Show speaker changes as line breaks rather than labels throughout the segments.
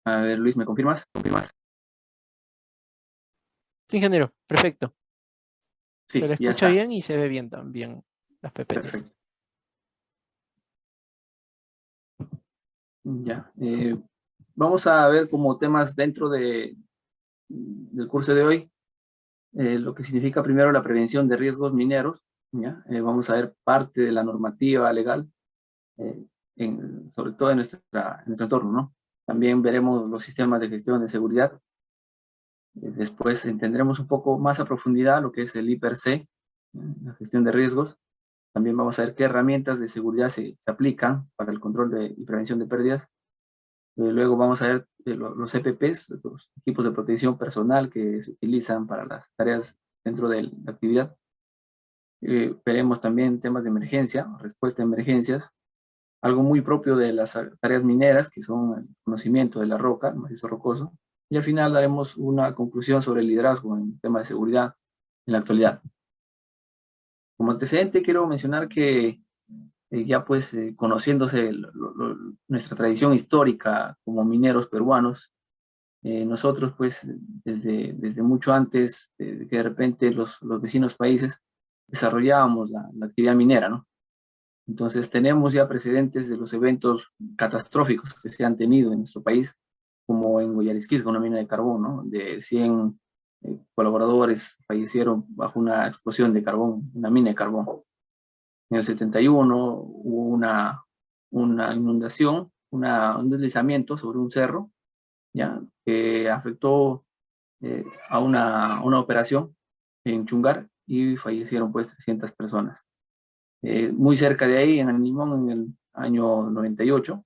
A ver, Luis, ¿me confirmas? ¿Confirmas?
Sí, ingeniero, perfecto. Se
Sí,
le
ya
escucha
está.
bien y se ve bien también las PPTs.
Perfecto. Ya. Vamos a ver como temas dentro del curso de hoy, lo que significa primero la prevención de riesgos mineros. ¿Ya? Vamos a ver parte de la normativa legal, eh, sobre todo en nuestro entorno, ¿no? También veremos los sistemas de gestión de seguridad. Después entenderemos un poco más a profundidad lo que es el I+C, la gestión de riesgos. También vamos a ver qué herramientas de seguridad se aplican para el control y prevención de pérdidas. Luego vamos a ver los EPPs, los equipos de protección personal que se utilizan para las tareas dentro de la actividad. Veremos también temas de emergencia, respuesta a emergencias, algo muy propio de las tareas mineras, que son el conocimiento de la roca, el macizo rocoso. Y al final daremos una conclusión sobre el liderazgo en temas de seguridad en la actualidad. Como antecedente quiero mencionar que ya pues conociéndose nuestra tradición histórica como mineros peruanos, nosotros pues desde mucho antes de que de repente los vecinos países desarrollábamos la actividad minera, ¿no? Entonces tenemos ya precedentes de los eventos catastróficos que se han tenido en nuestro país, como en Guayarisquís, una mina de carbón, ¿no? De 100 colaboradores fallecieron bajo una explosión de carbón, una mina de carbón. En el 71 hubo una inundación, un deslizamiento sobre un cerro, ¿ya? Que afectó a una operación en Chungar y fallecieron pues 300 personas. Muy cerca de ahí, en Animón, en el año 98,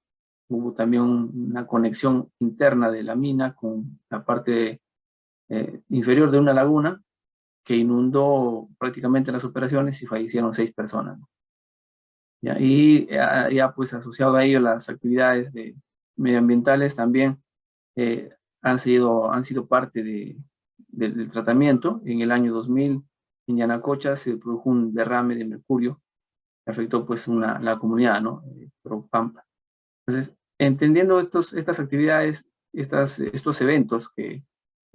hubo también una conexión interna de la mina con la parte inferior de una laguna que inundó prácticamente las operaciones y fallecieron 6 personas. ¿Ya? Y ya pues asociado a ello las actividades medioambientales también eh, han sido parte del tratamiento. En el año 2000 en Yanacocha se produjo un derrame de mercurio que afectó pues la comunidad, ¿no? Pampa. Entonces, entendiendo estas actividades, estos eventos que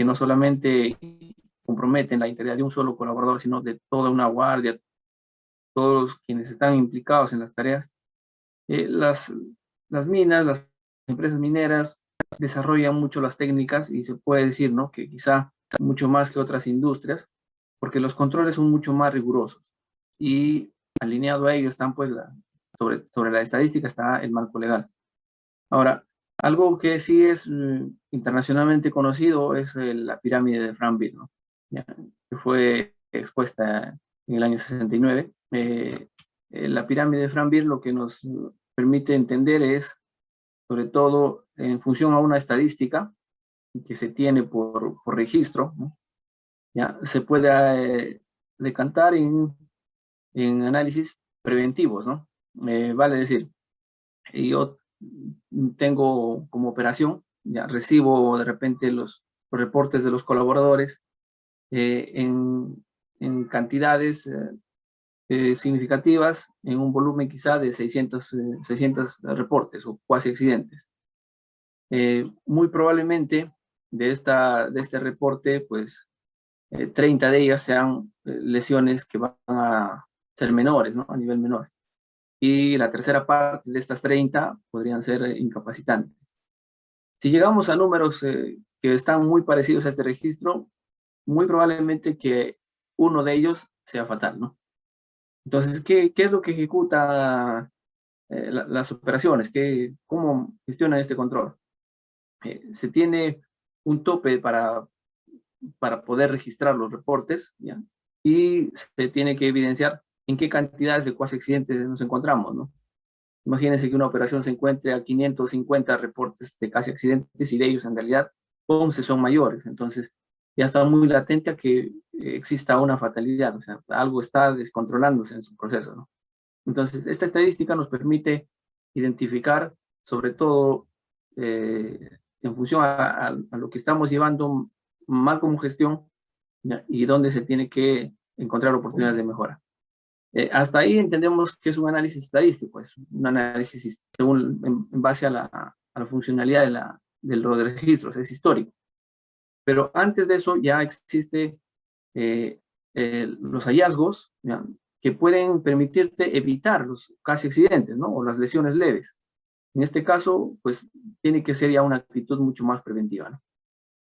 no solamente comprometen la integridad de un solo colaborador, sino de toda una guardia, todos quienes están implicados en las tareas, las minas, las empresas mineras desarrollan mucho las técnicas y se puede decir, ¿no? Que quizá mucho más que otras industrias, porque los controles son mucho más rigurosos. Y alineado a ello están, pues, sobre la estadística está el marco legal. Ahora, algo que sí es internacionalmente conocido es la pirámide de Franville, ¿no? Ya, que fue expuesta en el año 69. La pirámide de Franville lo que nos permite entender es, sobre todo, en función a una estadística que se tiene por registro, ¿no? Ya, se puede decantar en análisis preventivos, ¿no? Vale decir, yo tengo como operación, ya recibo de repente los reportes de los colaboradores eh, en, en cantidades significativas, en un volumen quizá de 600 reportes o cuasi accidentes. Muy probablemente de este reporte, pues 30 de ellas sean lesiones que van a ser menores, ¿no? A nivel menor. Y la tercera parte de estas 30 podrían ser incapacitantes. Si llegamos a números que están muy parecidos a este registro, muy probablemente que uno de ellos sea fatal, ¿no? Entonces, ¿qué es lo que ejecuta las operaciones? ¿Cómo gestionan este control? Se tiene un tope para poder registrar los reportes, ¿ya? Y se tiene que evidenciar en qué cantidades de cuasi accidentes nos encontramos, ¿no? Imagínense que una operación se encuentre a 550 reportes de casi accidentes y de ellos en realidad 11 son mayores. Entonces ya está muy latente a que exista una fatalidad, o sea, algo está descontrolándose en su proceso, ¿no? Entonces esta estadística nos permite identificar sobre todo en función a lo que estamos llevando mal como gestión, ¿ya? Y dónde se tiene que encontrar oportunidades de mejora. Hasta ahí entendemos que es un análisis estadístico, es un análisis según, en base a la funcionalidad los registros, es histórico. Pero antes de eso ya existe los hallazgos, ¿ya?, que pueden permitirte evitar los casi accidentes, ¿no?, o las lesiones leves. En este caso, pues tiene que ser ya una actitud mucho más preventiva, ¿no?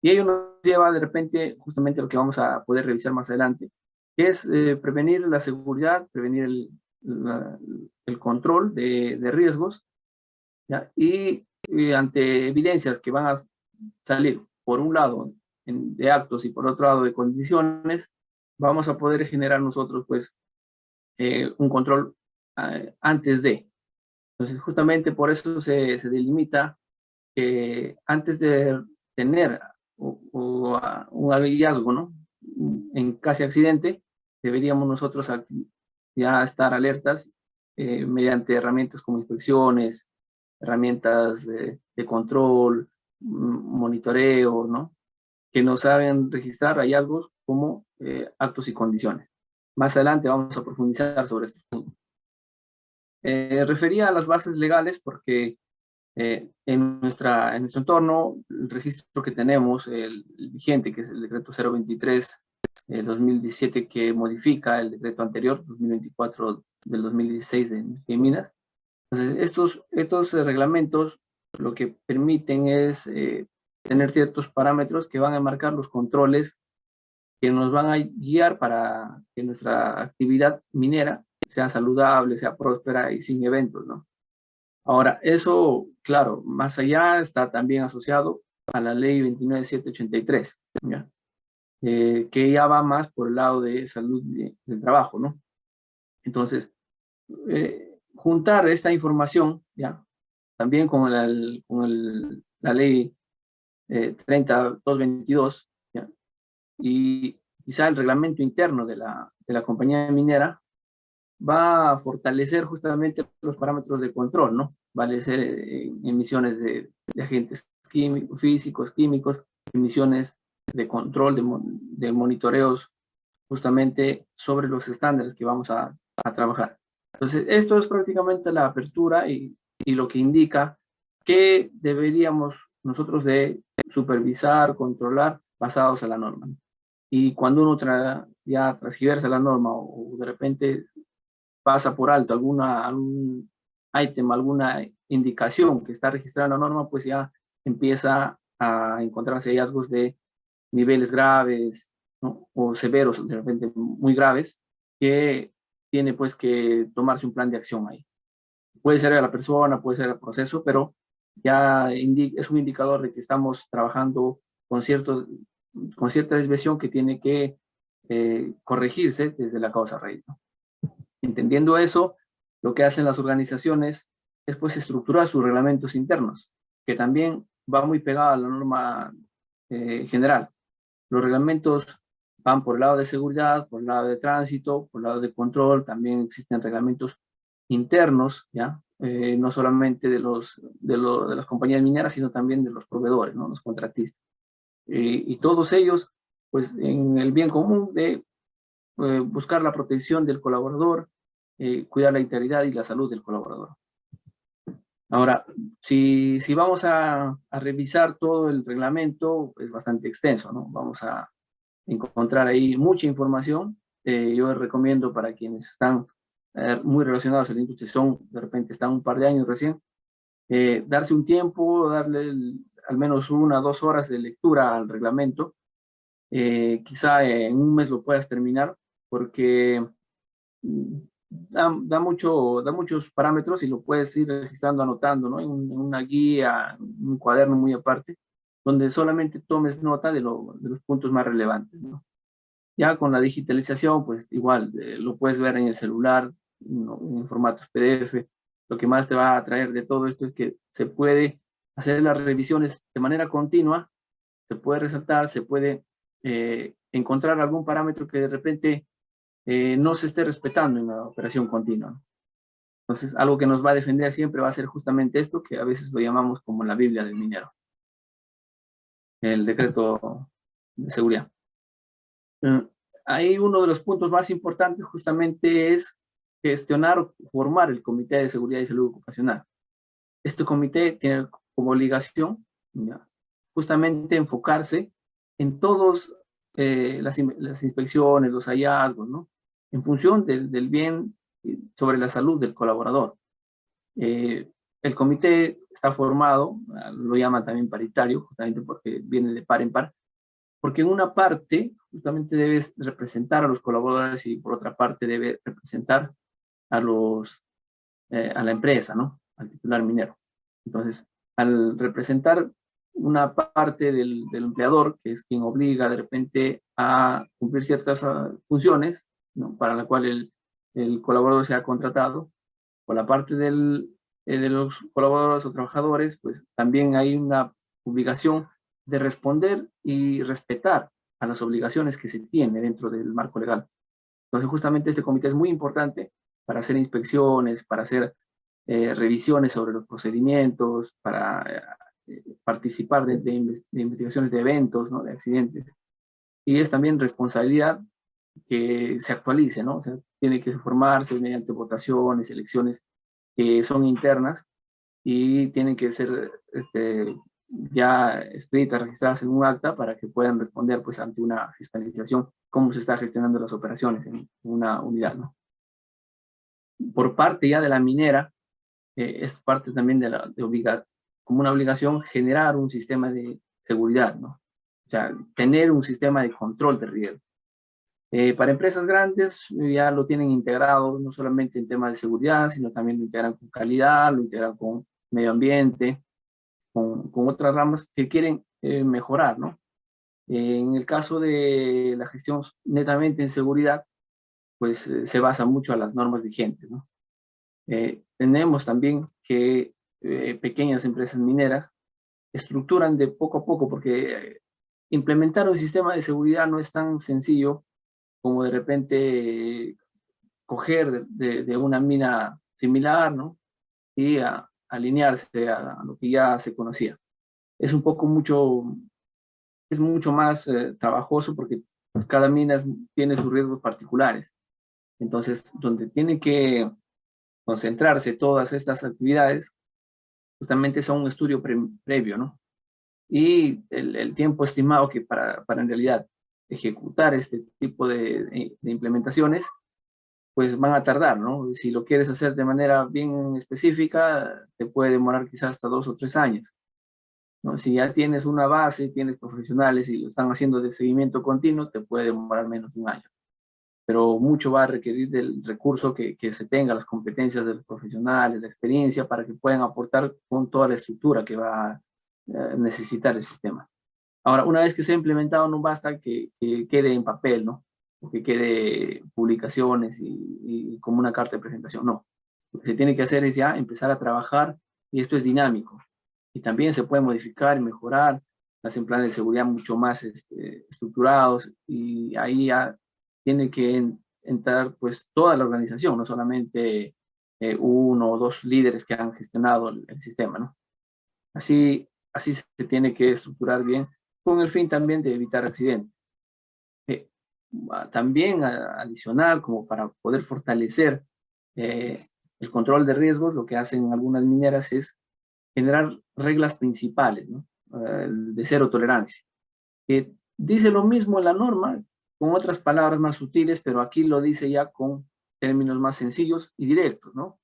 Y ello nos lleva de repente justamente a lo que vamos a poder revisar más adelante, que es prevenir la seguridad, prevenir el control de riesgos, ¿ya? Y ante evidencias que van a salir, por un lado, de actos y por otro lado de condiciones, vamos a poder generar nosotros, pues, un control antes de. Entonces, justamente por eso se delimita que antes de tener un hallazgo, ¿no?, en casi accidente, deberíamos nosotros ya estar alertas mediante herramientas como inspecciones, herramientas de control, monitoreo, ¿no?, que nos hagan registrar hallazgos como actos y condiciones. Más adelante vamos a profundizar sobre estos puntos. Refería a las bases legales porque en nuestro entorno, el registro que tenemos, el vigente, que es el decreto 023 2017, que modifica el decreto anterior, 2024 del 2016 de Minas. Entonces, estos reglamentos lo que permiten es tener ciertos parámetros que van a marcar los controles que nos van a guiar para que nuestra actividad minera sea saludable, sea próspera y sin eventos, ¿no? Ahora, eso, claro, más allá está también asociado a la ley 29783, ¿ya? Que ya va más por el lado de salud del trabajo, ¿no? Entonces, juntar esta información, ¿ya?, también con la ley 30222, ¿ya?, y quizá el reglamento interno de la compañía minera, va a fortalecer justamente los parámetros de control, ¿no? Vale ser emisiones de agentes físicos, químicos, emisiones de control, de monitoreos justamente sobre los estándares que vamos a trabajar. Entonces, esto es prácticamente la apertura y lo que indica que deberíamos nosotros de supervisar, controlar, basados a la norma, ¿no? Y cuando uno ya transgiversa la norma o de repente pasa por alto algún ítem, alguna indicación que está registrada en la norma, pues ya empieza a encontrarse hallazgos de niveles graves, ¿no?, o severos, de repente muy graves, que tiene pues que tomarse un plan de acción ahí. Puede ser a la persona, puede ser el proceso, pero ya es un indicador de que estamos trabajando con cierta desviación que tiene que corregirse desde la causa raíz, ¿no? Entendiendo eso, lo que hacen las organizaciones es pues estructurar sus reglamentos internos, que también va muy pegado a la norma general. Los reglamentos van por el lado de seguridad, por el lado de tránsito, por el lado de control, también existen reglamentos internos, ¿ya? No solamente de las compañías mineras, sino también de los proveedores, ¿no?, los contratistas. Y todos ellos, pues en el bien común de buscar la protección del colaborador, cuidar la integridad y la salud del colaborador. Ahora, si vamos a revisar todo el reglamento, es bastante extenso, ¿no? Vamos a encontrar ahí mucha información. Yo recomiendo para quienes están muy relacionados a la industria, de repente están un par de años recién, darse un tiempo, darle al menos 1 o 2 horas de lectura al reglamento. Quizá en un mes lo puedas terminar, porque da muchos parámetros y lo puedes ir registrando, anotando, ¿no?, en una guía, en un cuaderno muy aparte, donde solamente tomes nota de los puntos más relevantes, ¿no? Ya con la digitalización, pues igual, lo puedes ver en el celular, ¿no?, en formatos PDF. Lo que más te va a atraer de todo esto es que se puede hacer las revisiones de manera continua, se puede resaltar, se puede encontrar algún parámetro que de repente no se esté respetando en la operación continua, ¿no? Entonces, algo que nos va a defender siempre va a ser justamente esto, que a veces lo llamamos como la Biblia del minero, el decreto de seguridad. Ahí uno de los puntos más importantes justamente es gestionar o formar el Comité de Seguridad y Salud Ocupacional. Este comité tiene como obligación ¿ya? Justamente enfocarse en todos las inspecciones, los hallazgos, ¿no? En función del bien sobre la salud del colaborador. El comité está formado, lo llaman también paritario, justamente porque viene de par en par, porque en una parte justamente debe representar a los colaboradores y por otra parte debe representar a a la empresa, ¿no? Al titular minero. Entonces, al representar una parte del empleador, que es quien obliga de repente a cumplir ciertas funciones, ¿no? Para la cual el colaborador se ha contratado, por la parte de los colaboradores o trabajadores, pues también hay una obligación de responder y respetar a las obligaciones que se tiene dentro del marco legal. Entonces, justamente este comité es muy importante para hacer inspecciones, para hacer revisiones sobre los procedimientos, para participar de investigaciones de eventos, ¿no? De accidentes. Y es también responsabilidad que se actualice, ¿no? O sea, tiene que formarse mediante votaciones, elecciones que son internas y tienen que ser ya escritas, registradas en un acta para que puedan responder pues ante una fiscalización cómo se está gestionando las operaciones en una unidad, ¿no? Por parte ya de la minera, es parte también como una obligación generar un sistema de seguridad, ¿no? O sea, tener un sistema de control de riesgo. Para empresas grandes ya lo tienen integrado, no solamente en temas de seguridad, sino también lo integran con calidad, lo integran con medio ambiente, con otras ramas que quieren mejorar, ¿no? En el caso de la gestión netamente en seguridad, pues se basa mucho a las normas vigentes, ¿no? Tenemos también que pequeñas empresas mineras estructuran de poco a poco, porque implementar un sistema de seguridad no es tan sencillo como de repente coger de una mina similar, ¿no? Y alinearse a lo que ya se conocía. Es un poco es mucho más trabajoso porque cada mina tiene sus riesgos particulares. Entonces, donde tiene que concentrarse todas estas actividades, justamente son un estudio previo, ¿no? Y el tiempo estimado que para en realidad ejecutar este tipo de implementaciones, pues van a tardar, ¿no? Si lo quieres hacer de manera bien específica, te puede demorar quizás hasta 2 o 3 años, ¿no? Si ya tienes una base, tienes profesionales y lo están haciendo de seguimiento continuo, te puede demorar menos de un año. Pero mucho va a requerir del recurso que se tenga, las competencias de los profesionales, la experiencia, para que puedan aportar con toda la estructura que va a necesitar el sistema. Ahora, una vez que sea implementado, no basta que quede en papel, ¿no? O que quede publicaciones y como una carta de presentación, no. Lo que se tiene que hacer es ya empezar a trabajar y esto es dinámico. Y también se puede modificar y mejorar, hacen planes de seguridad mucho más estructurados y ahí ya tiene que entrar pues toda la organización, no solamente uno o dos líderes que han gestionado el sistema, ¿no? Así se tiene que estructurar bien con el fin también de evitar accidentes. También adicional, como para poder fortalecer el control de riesgos, lo que hacen algunas mineras es generar reglas principales, ¿no? De cero tolerancia. Que dice lo mismo en la norma, con otras palabras más sutiles, pero aquí lo dice ya con términos más sencillos y directos, ¿no?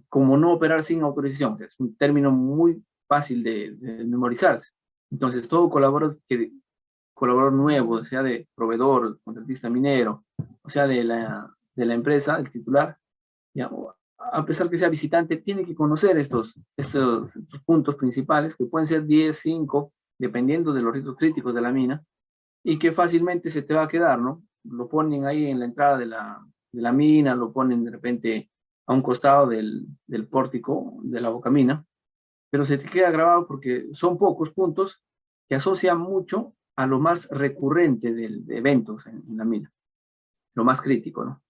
Como no operar sin autorización, o sea, es un término muy fácil de memorizarse. Entonces, todo colaborador nuevo, sea de proveedor, contratista minero, o sea de la empresa, el titular, ya, a pesar que sea visitante, tiene que conocer estos puntos principales, que pueden ser 10, 5, dependiendo de los riesgos críticos de la mina, y que fácilmente se te va a quedar, ¿no? Lo ponen ahí en la entrada de la mina, lo ponen de repente a un costado del pórtico de la bocamina, pero se te queda grabado porque son pocos puntos que asocian mucho a lo más recurrente de eventos en la mina, lo más crítico, ¿no?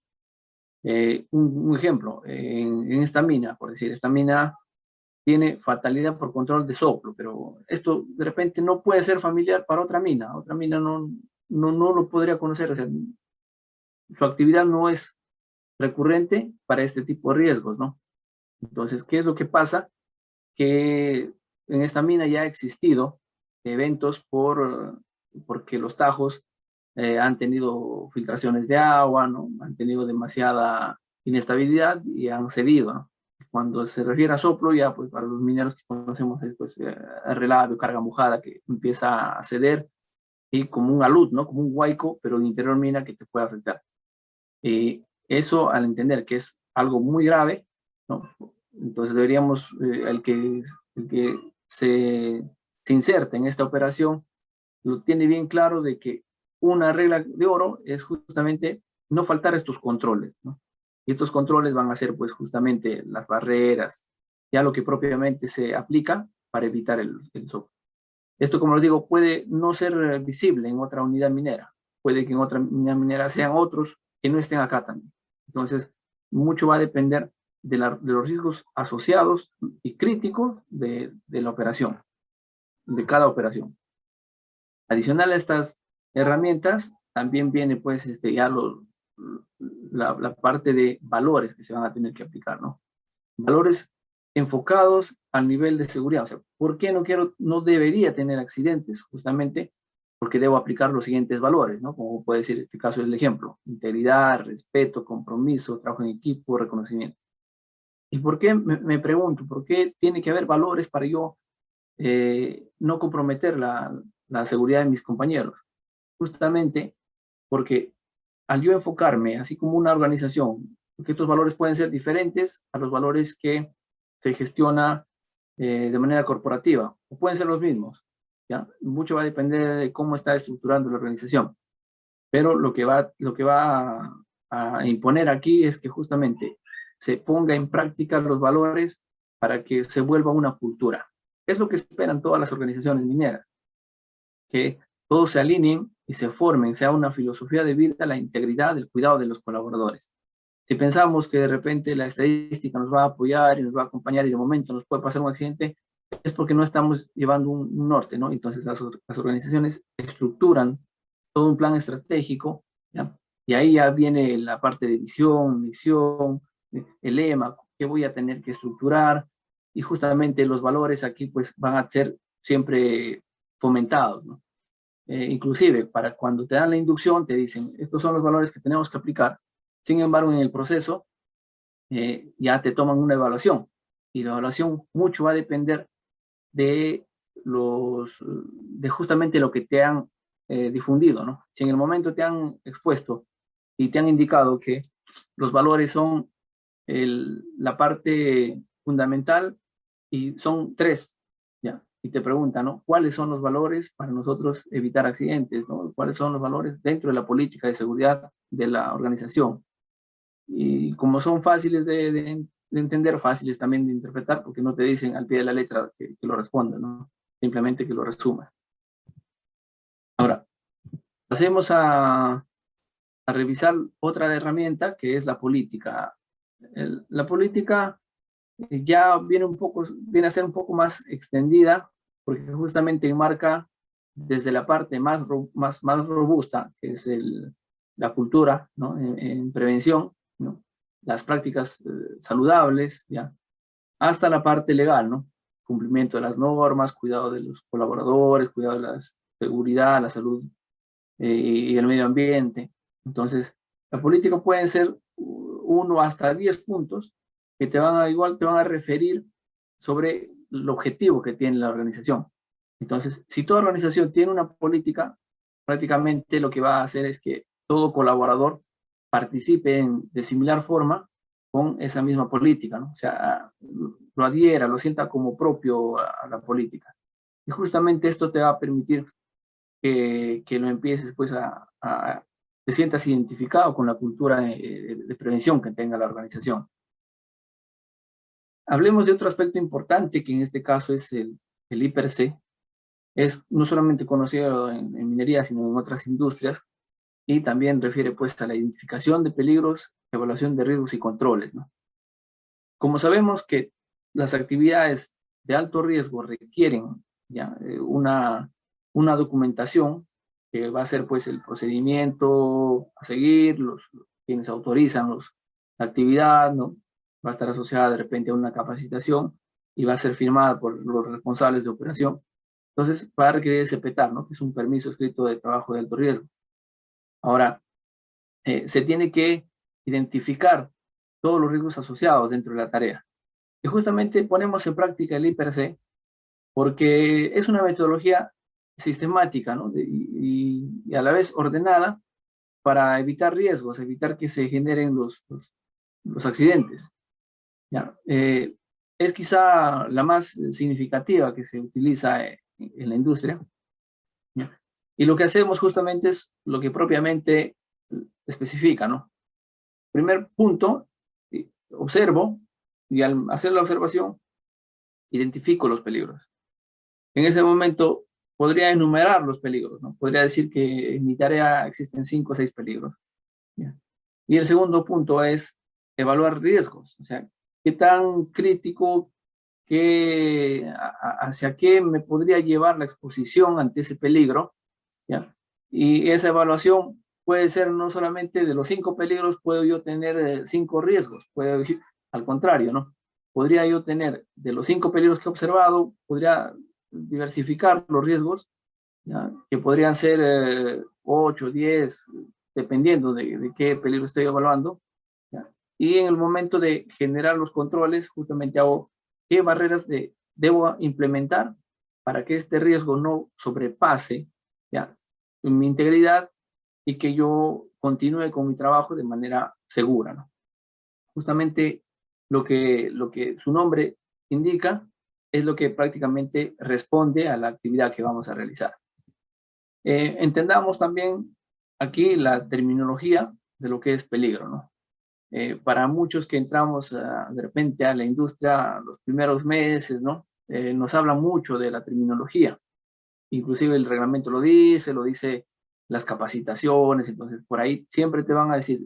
Un ejemplo, en esta mina, por decir, esta mina tiene fatalidad por control de soplo, pero esto de repente no puede ser familiar para otra mina no lo podría conocer, o sea, su actividad no es recurrente para este tipo de riesgos, ¿no? Entonces, ¿qué es lo que pasa? Que en esta mina ya ha existido eventos porque los tajos han tenido filtraciones de agua, ¿no? Han tenido demasiada inestabilidad y han cedido, ¿no? Cuando se refiere a soplo, ya pues para los mineros que conocemos es pues relaves, carga mojada que empieza a ceder y como un alud, ¿no? Como un huaico, pero en interior mina que te puede afectar. Eso al entender que es algo muy grave, ¿no? Entonces deberíamos, el que se inserta en esta operación, lo tiene bien claro de que una regla de oro es justamente no faltar estos controles, ¿no? Y estos controles van a ser pues justamente las barreras, ya lo que propiamente se aplica para evitar el soplo. Esto, como les digo, puede no ser visible en otra unidad minera, puede que en otra unidad minera sean otros que no estén acá también. Entonces, mucho va a depender de los riesgos asociados y críticos de la operación, de cada operación. Adicional a estas herramientas, también viene pues ya la parte de valores que se van a tener que aplicar, ¿no? Valores enfocados al nivel de seguridad. O sea, ¿por qué no debería tener accidentes? Justamente porque debo aplicar los siguientes valores, ¿no? Como puede decir, este caso es el ejemplo: integridad, respeto, compromiso, trabajo en equipo, reconocimiento. ¿Y por qué? Me pregunto, ¿por qué tiene que haber valores para yo no comprometer la seguridad de mis compañeros? Justamente porque al yo enfocarme, así como una organización, porque estos valores pueden ser diferentes a los valores que se gestiona de manera corporativa, o pueden ser los mismos, ¿ya? Mucho va a depender de cómo está estructurando la organización, pero lo que va a imponer aquí es que justamente se ponga en práctica los valores para que se vuelva una cultura. Es lo que esperan todas las organizaciones mineras, que todos se alineen y se formen, sea una filosofía de vida, la integridad, el cuidado de los colaboradores. Si pensamos que de repente la estadística nos va a apoyar y nos va a acompañar y de momento nos puede pasar un accidente, es porque no estamos llevando un norte, ¿no? Entonces las organizaciones estructuran todo un plan estratégico, ¿ya? Y ahí ya viene la parte de visión, misión, el lema, que voy a tener que estructurar, y justamente los valores aquí pues van a ser siempre fomentados, ¿no? Inclusive para cuando te dan la inducción te dicen, estos son los valores que tenemos que aplicar. Sin embargo, en el proceso ya te toman una evaluación, y la evaluación mucho va a depender de justamente lo que te han difundido, ¿no? Si en el momento te han expuesto y te han indicado que los valores son la parte fundamental y son 3, ¿ya? Y te preguntan, ¿no? ¿Cuáles son los valores para nosotros evitar accidentes, ¿no? ¿Cuáles son los valores dentro de la política de seguridad de la organización? Y como son fáciles de entender, fáciles también de interpretar, porque no te dicen al pie de la letra que lo respondas, ¿no? Simplemente que lo resumas. Ahora, pasemos a revisar otra herramienta que es la política. La política ya viene a ser un poco más extendida, porque justamente enmarca desde la parte más robusta, que es la cultura, ¿no? En prevención, ¿no? Las prácticas saludables, ¿ya? Hasta la parte legal, ¿no? Cumplimiento de las normas, cuidado de los colaboradores, cuidado de la seguridad, la salud y el medio ambiente. Entonces, la política puede ser 1 hasta 10 puntos que te van a referir sobre el objetivo que tiene la organización. Entonces, si toda organización tiene una política, prácticamente lo que va a hacer es que todo colaborador participe de similar forma con esa misma política, ¿no? O sea, lo adhiera, lo sienta como propio a la política. Y justamente esto te va a permitir que lo empieces pues te sientas identificado con la cultura de prevención que tenga la organización. Hablemos de otro aspecto importante, que en este caso es el I+C. Es no solamente conocido en minería, sino en otras industrias, y también refiere pues a la identificación de peligros, evaluación de riesgos y controles, ¿no? Como sabemos que las actividades de alto riesgo requieren ya una documentación que va a ser pues el procedimiento a seguir, quienes autorizan la actividad, ¿no? Va a estar asociada de repente a una capacitación. y va a ser firmada por los responsables de operación. Entonces, va a requerir ese PETAR, ¿no? Que es un permiso escrito de trabajo de alto riesgo. Ahora, se tiene que identificar todos los riesgos asociados dentro de la tarea. Y justamente ponemos en práctica el IPRC porque es una metodología sistemática, ¿no? Y a la vez ordenada para evitar riesgos, evitar que se generen los accidentes. ¿Ya? Es quizá la más significativa que se utiliza en la industria. ¿Ya? Y lo que hacemos justamente es lo que propiamente especifica, ¿no? Primer punto, observo, y al hacer la observación, identifico los peligros. En ese momento podría enumerar los peligros, ¿no? Podría decir que en mi tarea existen 5 o 6 peligros. ¿Ya? Y el segundo punto es evaluar riesgos, o sea, qué tan crítico, hacia qué me podría llevar la exposición ante ese peligro, ¿ya? Y esa evaluación puede ser no solamente de los 5 peligros, puedo yo tener 5 riesgos, al contrario, ¿no? Podría yo tener de los 5 peligros que he observado, podría diversificar los riesgos, ¿ya? Que podrían ser 8, 10, dependiendo de qué peligro estoy evaluando, ¿ya? Y en el momento de generar los controles, justamente hago qué barreras debo implementar para que este riesgo no sobrepase, ¿ya?, mi integridad y que yo continúe con mi trabajo de manera segura, ¿no? Justamente lo que su nombre indica es lo que prácticamente responde a la actividad que vamos a realizar. Entendamos también aquí la terminología de lo que es peligro, ¿no? Para muchos que entramos de repente a la industria los primeros meses, ¿no? Nos hablan mucho de la terminología. Inclusive el reglamento lo dice las capacitaciones, entonces por ahí siempre te van a decir,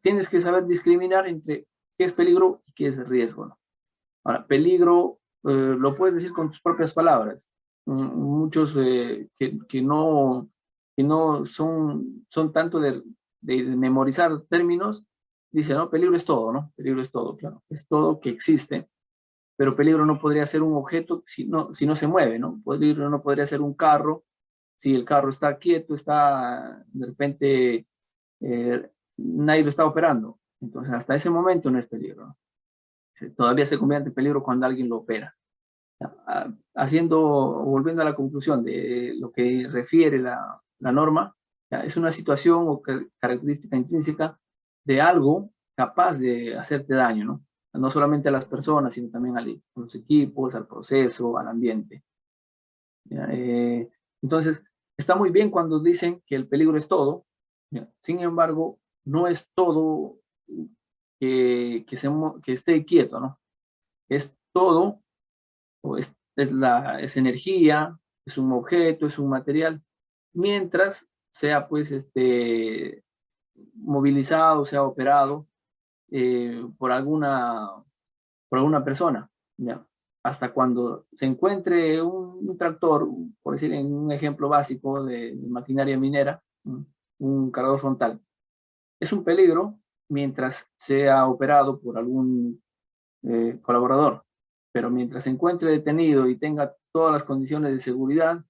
tienes que saber discriminar entre qué es peligro y qué es riesgo, ¿no? Ahora, peligro lo puedes decir con tus propias palabras. Muchos que no son tanto de memorizar términos, dicen, no, peligro es todo, ¿no? Peligro es todo, claro. Es todo que existe, pero peligro no podría ser un objeto si no se mueve, ¿no? Peligro no podría ser un carro si el carro está quieto, está de repente, nadie lo está operando. Entonces, hasta ese momento no es peligro, ¿no? Todavía se convierte en peligro cuando alguien lo opera. Volviendo a la conclusión de lo que refiere la norma, es una situación o característica intrínseca de algo capaz de hacerte daño, ¿no? No solamente a las personas, sino también a los equipos, al proceso, al ambiente. Entonces, está muy bien cuando dicen que el peligro es todo, ¿ya? Sin embargo, no es todo que esté quieto, ¿no? Es todo, o es energía, es un objeto, es un material, mientras sea pues movilizado, sea operado por alguna persona, ¿ya? Hasta cuando se encuentre un tractor, por decir en un ejemplo básico de maquinaria minera, un cargador frontal, es un peligro mientras sea operado por algún colaborador, pero mientras se encuentre detenido y tenga todas las condiciones de seguridad,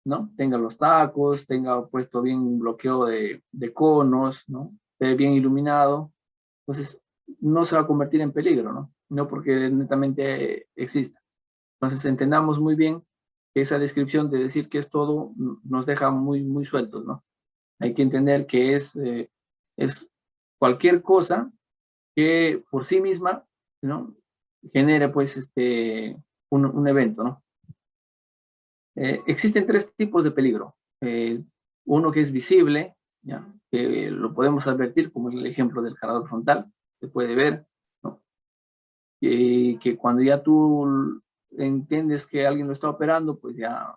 ¿no? Tenga los tacos, tenga puesto bien un bloqueo de conos, ¿no? Esté bien iluminado, entonces no se va a convertir en peligro, ¿no? No porque netamente exista. Entonces entendamos muy bien que esa descripción de decir que es todo nos deja muy, muy sueltos, ¿no? Hay que entender que es cualquier cosa que por sí misma, ¿no?, genere pues un evento, ¿no? Existen 3 tipos de peligro. Uno que es visible, ¿ya?, que lo podemos advertir, como el ejemplo del cargador frontal, se puede ver, ¿no? Que cuando ya tú entiendes que alguien lo está operando, pues ya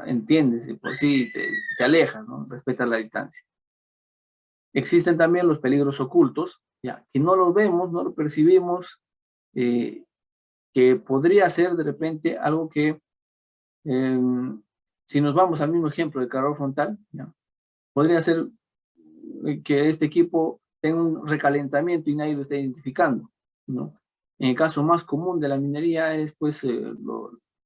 entiendes, y por sí te alejas, ¿no? Respetas la distancia. Existen también los peligros ocultos, ya, que no los vemos, no lo percibimos, que podría ser de repente algo que, si nos vamos al mismo ejemplo del cargador frontal, ¿ya?, podría ser que este equipo tenga un recalentamiento y nadie lo esté identificando, ¿no? En el caso más común de la minería es pues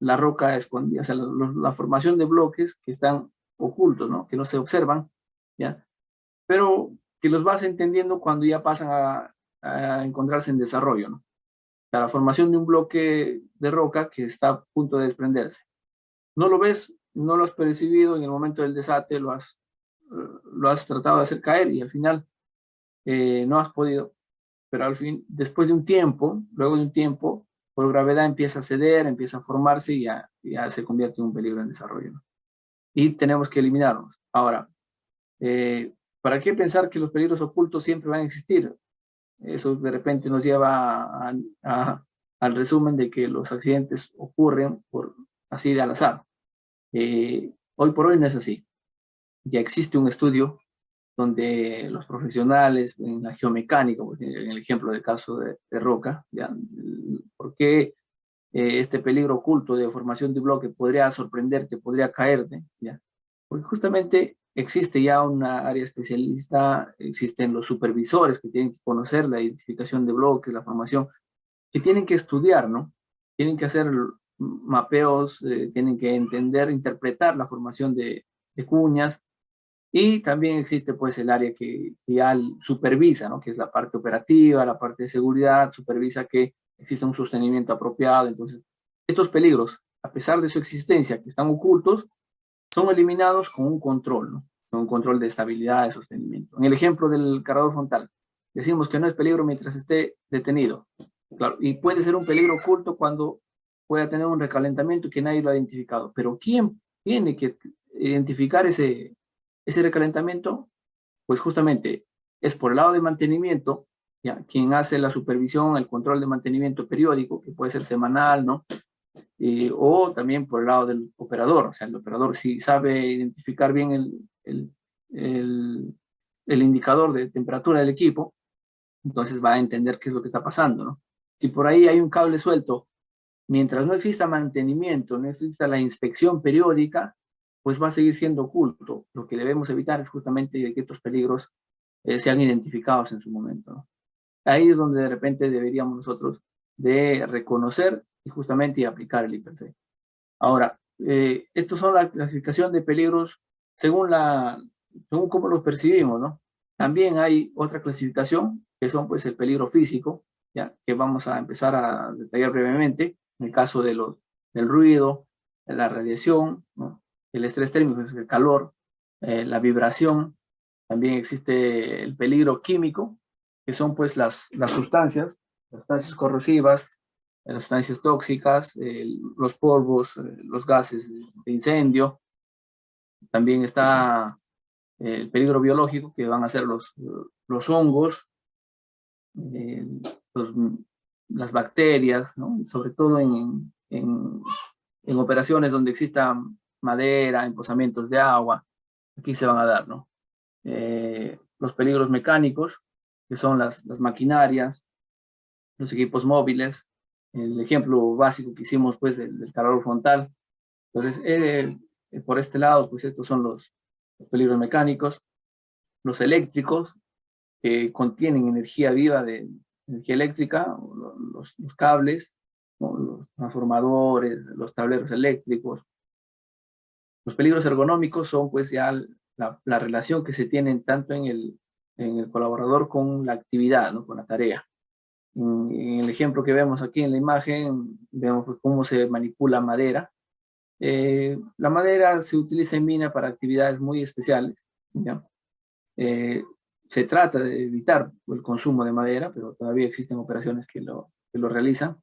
la roca escondida, o sea, la formación de bloques que están ocultos, ¿no? Que no se observan, ¿ya? Pero que los vas entendiendo cuando ya pasan a encontrarse en desarrollo, ¿no? O sea, la formación de un bloque de roca que está a punto de desprenderse. No lo ves, no lo has percibido en el momento del desate, lo has tratado de hacer caer y al final no has podido, pero al fin, después de un tiempo, luego de un tiempo, por gravedad empieza a ceder, empieza a formarse y ya se convierte en un peligro en desarrollo, ¿no? Y tenemos que eliminarlos. Ahora, ¿para qué pensar que los peligros ocultos siempre van a existir? Eso de repente nos lleva al resumen de que los accidentes ocurren así de al azar. Hoy por hoy no es así. Ya existe un estudio donde los profesionales en la geomecánica, pues en el ejemplo del caso de Roca, ¿ya? ¿Por qué este peligro oculto de formación de bloque podría sorprenderte, podría caerte? ¿Ya? Porque justamente existe ya una área especialista, existen los supervisores que tienen que conocer la identificación de bloques, la formación, que tienen que estudiar, ¿no? Tienen que hacer mapeos, tienen que entender, interpretar la formación de cuñas, y también existe pues el área que ya supervisa, ¿no? Que es la parte operativa, la parte de seguridad, supervisa que exista un sostenimiento apropiado. Entonces, estos peligros, a pesar de su existencia, que están ocultos, son eliminados con un control, ¿no? Con un control de estabilidad, de sostenimiento. En el ejemplo del cargador frontal, decimos que no es peligro mientras esté detenido. Claro, y puede ser un peligro oculto cuando pueda tener un recalentamiento que nadie lo ha identificado. Pero ¿quién tiene que identificar ese recalentamiento? Pues justamente es por el lado de mantenimiento, ¿ya? Quien hace la supervisión, el control de mantenimiento periódico, que puede ser semanal, ¿no? O también por el lado del operador, o sea, el operador si sabe identificar bien el, el indicador de temperatura del equipo, entonces va a entender qué es lo que está pasando, ¿no? Si por ahí hay un cable suelto, mientras no exista mantenimiento, no exista la inspección periódica, pues va a seguir siendo oculto. Lo que debemos evitar es justamente que estos peligros sean identificados en su momento, ¿no? Ahí es donde de repente deberíamos nosotros de reconocer y justamente aplicar el IPC. Ahora, estos son la clasificación de peligros según según cómo los percibimos, ¿no? También hay otra clasificación que son pues el peligro físico, ya que vamos a empezar a detallar brevemente, en el caso del ruido, de la radiación, ¿no? El estrés térmico, es el calor, la vibración. También existe el peligro químico, que son pues las sustancias corrosivas, las sustancias tóxicas, los polvos, los gases de incendio. También está el peligro biológico, que van a ser los hongos, eh, los, las bacterias, ¿no? Sobre todo en operaciones donde exista madera, emposamientos de agua, aquí se van a dar, ¿no? Los peligros mecánicos, que son las maquinarias, los equipos móviles, el ejemplo básico que hicimos pues del cargador frontal. Entonces, por este lado, pues estos son los peligros mecánicos, los eléctricos, que contienen energía viva de energía eléctrica, los cables, ¿no? Los transformadores, los tableros eléctricos. Los peligros ergonómicos son pues ya la relación que se tiene tanto en el colaborador con la actividad, ¿no? Con la tarea. En el ejemplo que vemos aquí en la imagen, vemos pues cómo se manipula madera. La madera se utiliza en mina para actividades muy especiales, ¿ya? Se trata de evitar el consumo de madera, pero todavía existen operaciones que lo realizan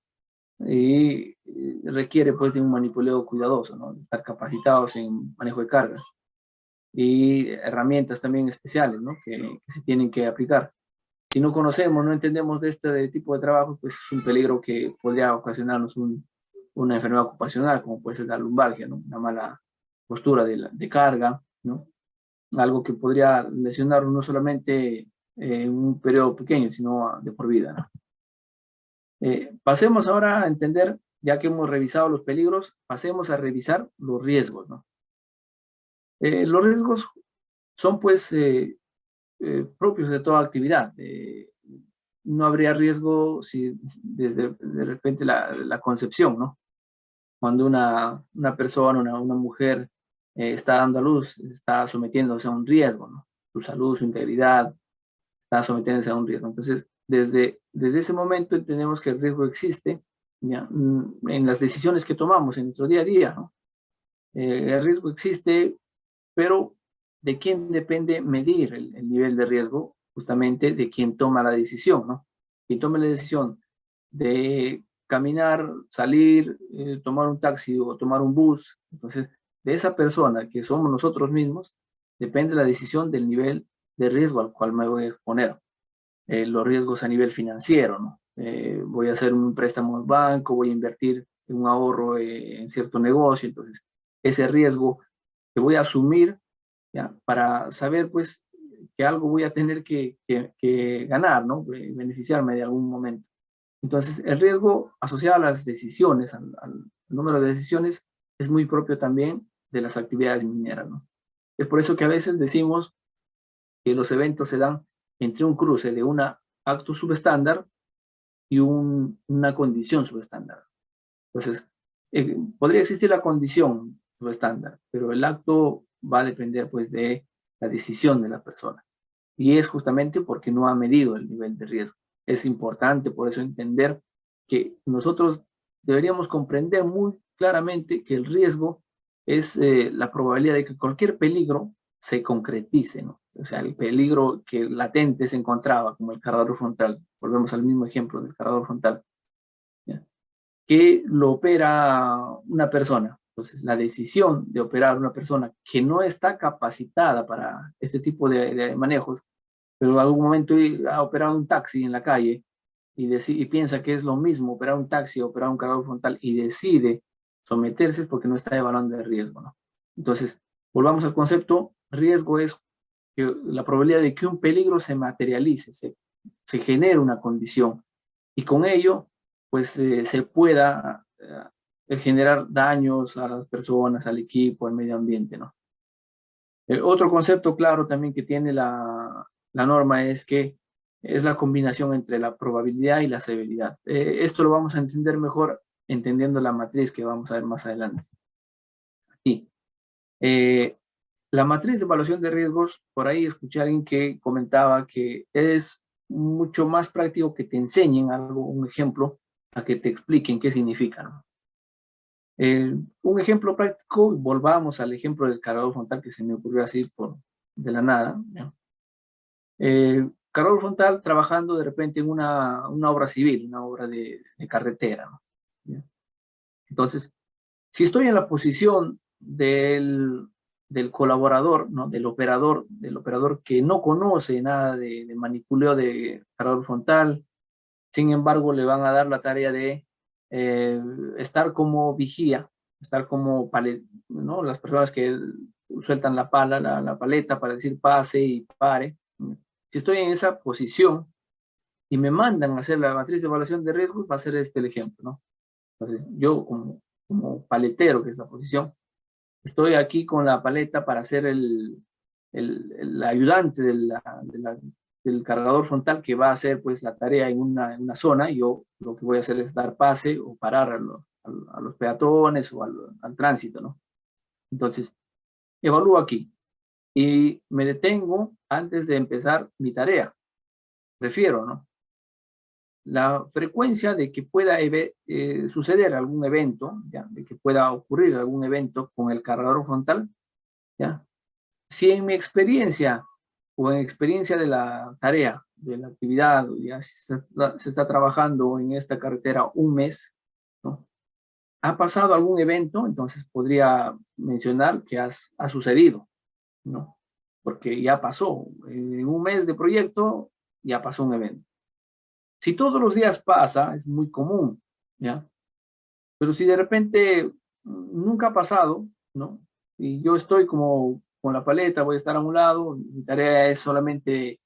y requiere pues de un manipuleo cuidadoso, ¿no? Estar capacitados en manejo de cargas y herramientas también especiales, ¿no? Que se tienen que aplicar. Si no conocemos, no entendemos de este tipo de trabajo, pues es un peligro que podría ocasionarnos una enfermedad ocupacional, como puede ser la lumbalgia, ¿no? Una mala postura de carga, ¿no? Algo que podría lesionarnos no solamente en un periodo pequeño, sino de por vida, ¿no? Pasemos ahora a entender, ya que hemos revisado los peligros, pasemos a revisar los riesgos, ¿no? Los riesgos son pues propios de toda actividad. no habría riesgo si desde de repente la concepción, ¿no? Cuando una persona, una mujer está dando a luz, está sometiéndose a un riesgo, ¿no? Su salud, su integridad, está sometiéndose a un riesgo. Entonces, desde ese momento entendemos que el riesgo existe, ¿ya? En las decisiones que tomamos en nuestro día a día, ¿no? El riesgo existe, pero ¿de quién depende medir el nivel de riesgo? Justamente de quien toma la decisión, ¿no? Quien toma la decisión de caminar, salir, tomar un taxi o tomar un bus. Entonces, de esa persona que somos nosotros mismos, depende la decisión del nivel de riesgo al cual me voy a exponer. Los riesgos a nivel financiero, ¿no? Voy a hacer un préstamo al banco, voy a invertir en un ahorro en cierto negocio, entonces ese riesgo que voy a asumir, ¿ya? Para saber pues que algo voy a tener que ganar, ¿no? Beneficiarme de algún momento. Entonces el riesgo asociado a las decisiones, al número de decisiones, es muy propio también de las actividades mineras, ¿no? Es por eso que a veces decimos que los eventos se dan entre un cruce de un acto subestándar y una condición subestándar. Entonces, podría existir la condición subestándar, pero el acto va a depender pues de la decisión de la persona. Y es justamente porque no ha medido el nivel de riesgo. Es importante por eso entender que nosotros deberíamos comprender muy claramente que el riesgo es la probabilidad de que cualquier peligro se concretice, ¿no? O sea, el peligro que latente se encontraba, como el cargador frontal, volvemos al mismo ejemplo del cargador frontal, ¿ya? Que lo opera una persona. Entonces, la decisión de operar una persona que no está capacitada para este tipo de manejos, pero en algún momento ha operado un taxi en la calle y piensa que es lo mismo operar un taxi, operar un cargador frontal y decide someterse porque no está evaluando el riesgo, ¿no? Entonces, volvamos al concepto, riesgo es que la probabilidad de que un peligro se materialice, se genere una condición y con ello, pues se pueda generar daños a las personas, al equipo, al medio ambiente, ¿no? Otro concepto claro también que tiene la norma es que es la combinación entre la probabilidad y la severidad. Esto lo vamos a entender mejor entendiendo la matriz que vamos a ver más adelante. Aquí. La matriz de evaluación de riesgos, por ahí escuché a alguien que comentaba que es mucho más práctico que te enseñen algo, un ejemplo, a que te expliquen qué significa, ¿no? Un ejemplo práctico, volvamos al ejemplo del cargador frontal que se me ocurrió así de la nada, ¿no? Cargador frontal trabajando de repente en una obra civil, una obra de carretera, ¿no? ¿Ya? Entonces, si estoy en la posición del colaborador, ¿no? Del operador que no conoce nada de manipuleo de cargador frontal, sin embargo le van a dar la tarea de estar como vigía, estar como ¿no? Las personas que sueltan la pala, la paleta para decir pase y pare. Si estoy en esa posición y me mandan a hacer la matriz de evaluación de riesgos, va a ser este el ejemplo, ¿no? Entonces yo como paletero, que es la posición, estoy aquí con la paleta para ser el ayudante del cargador frontal que va a hacer pues la tarea en una zona, y yo lo que voy a hacer es dar pase o parar a los peatones o al tránsito, ¿no? Entonces, evalúo aquí y me detengo antes de empezar mi tarea. Refiero, ¿no? La frecuencia de que pueda suceder algún evento, ¿ya? De que pueda ocurrir algún evento con el cargador frontal, ¿ya? Si en mi experiencia o en experiencia de la tarea, de la actividad, ya se está trabajando en esta carretera un mes, ¿no? ¿Ha pasado algún evento? Entonces podría mencionar que ha sucedido, ¿no? Porque ya pasó. En un mes de proyecto ya pasó un evento. Si todos los días pasa, es muy común, ¿ya? Pero si de repente nunca ha pasado, ¿no? Y yo estoy como con la paleta, voy a estar a un lado, mi tarea es solamente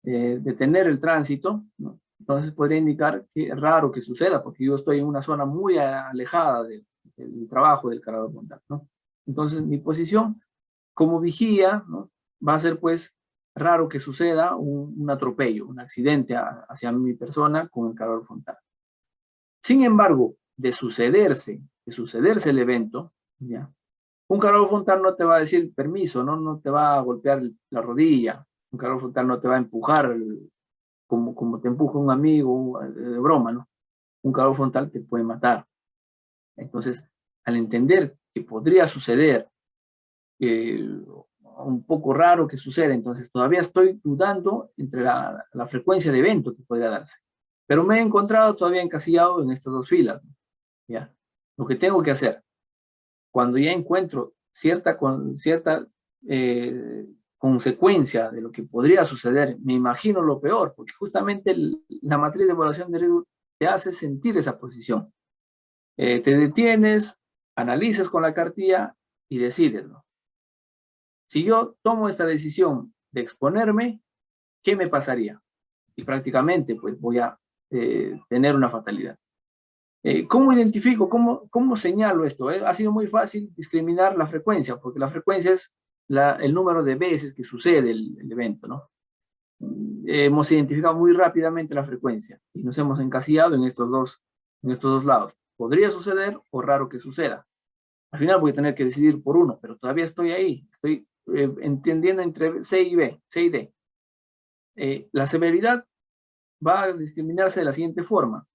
detener el tránsito, ¿no? Entonces podría indicar que es raro que suceda, porque yo estoy en una zona muy alejada del trabajo del cargador frontal, ¿no? Entonces mi posición como vigía, ¿no? Va a ser pues raro que suceda un atropello, un accidente hacia mi persona con el calor frontal. Sin embargo, de sucederse el evento, ¿ya? Un calor frontal no te va a decir permiso, no te va a golpear la rodilla, un calor frontal no te va a empujar como te empuja un amigo de broma, ¿no? Un calor frontal te puede matar. Entonces, al entender que podría suceder, un poco raro que suceda, entonces todavía estoy dudando entre la frecuencia de evento que podría darse. Pero me he encontrado todavía encasillado en estas dos filas, ¿no? ¿Ya? Lo que tengo que hacer, cuando ya encuentro cierta consecuencia de lo que podría suceder, me imagino lo peor, porque justamente la matriz de evaluación de riesgo te hace sentir esa posición. Te detienes, analizas con la cartilla y decides, ¿no? Si yo tomo esta decisión de exponerme, ¿qué me pasaría? Y prácticamente pues voy a tener una fatalidad. ¿Cómo identifico, cómo señalo esto? Ha sido muy fácil discriminar la frecuencia, porque la frecuencia es el número de veces que sucede el evento, ¿no? Hemos identificado muy rápidamente la frecuencia y nos hemos encasillado en estos dos lados. Podría suceder o raro que suceda. Al final voy a tener que decidir por uno, pero todavía estoy ahí. Estoy entendiendo entre C y B, C y D. La severidad va a discriminarse de la siguiente forma.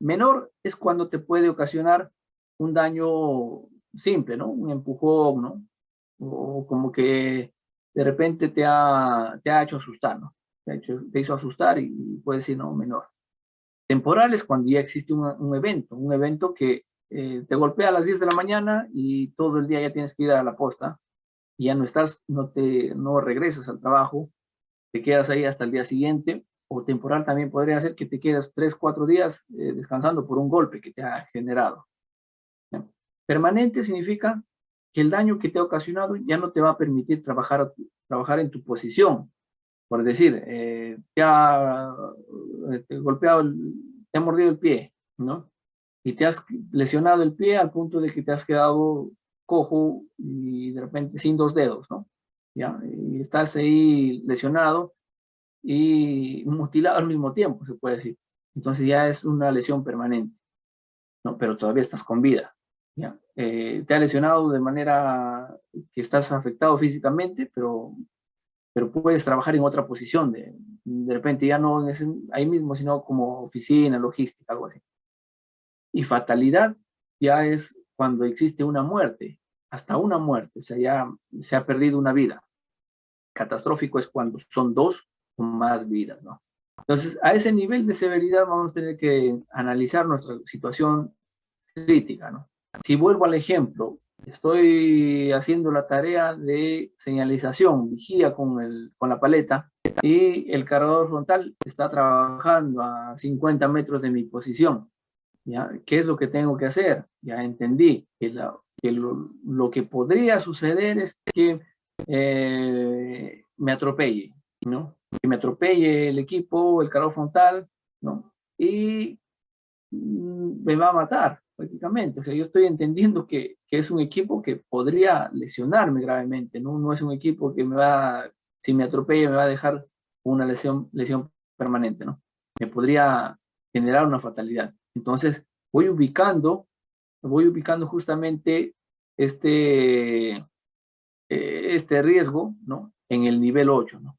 Menor es cuando te puede ocasionar un daño simple, ¿no? Un empujón, ¿no? O como que de repente te ha hecho asustar, ¿no? Te hizo asustar y puede ser, no, menor. Temporal es cuando ya existe un evento que te golpea a las 10 de la mañana y todo el día ya tienes que ir a la posta y ya no regresas al trabajo, te quedas ahí hasta el día siguiente. O temporal también podría ser que te quedas 3, 4 días descansando por un golpe que te ha generado. ¿Ya? Permanente significa que el daño que te ha ocasionado ya no te va a permitir trabajar en tu posición. Por decir, te ha golpeado, te ha mordido el pie, ¿no? Y te has lesionado el pie al punto de que te has quedado cojo y de repente sin 2 dedos, ¿no? ¿Ya? Y estás ahí lesionado y mutilado al mismo tiempo, se puede decir. Entonces ya es una lesión permanente, ¿no? Pero todavía estás con vida, ¿ya? Te ha lesionado de manera que estás afectado físicamente, pero puedes trabajar en otra posición, de repente ya no ahí mismo, sino como oficina, logística, algo así. Y fatalidad ya es cuando existe una muerte, hasta una muerte, o sea, ya se ha perdido una vida. Catastrófico es cuando son 2 o más vidas, ¿no? Entonces, a ese nivel de severidad vamos a tener que analizar nuestra situación crítica, ¿no? Si vuelvo al ejemplo, estoy haciendo la tarea de señalización, vigía con la paleta, y el cargador frontal está trabajando a 50 metros de mi posición. ¿Ya? ¿Qué es lo que tengo que hacer? Ya entendí que lo que podría suceder es que me atropelle, ¿no? Que me atropelle el equipo, el cargador frontal, ¿no? Y me va a matar prácticamente. O sea, yo estoy entendiendo que es un equipo que podría lesionarme gravemente, ¿no? No es un equipo que si me atropella, me va a dejar una lesión permanente, ¿no? Me podría generar una fatalidad. Entonces, voy ubicando justamente este riesgo, ¿no? En el nivel 8, ¿no?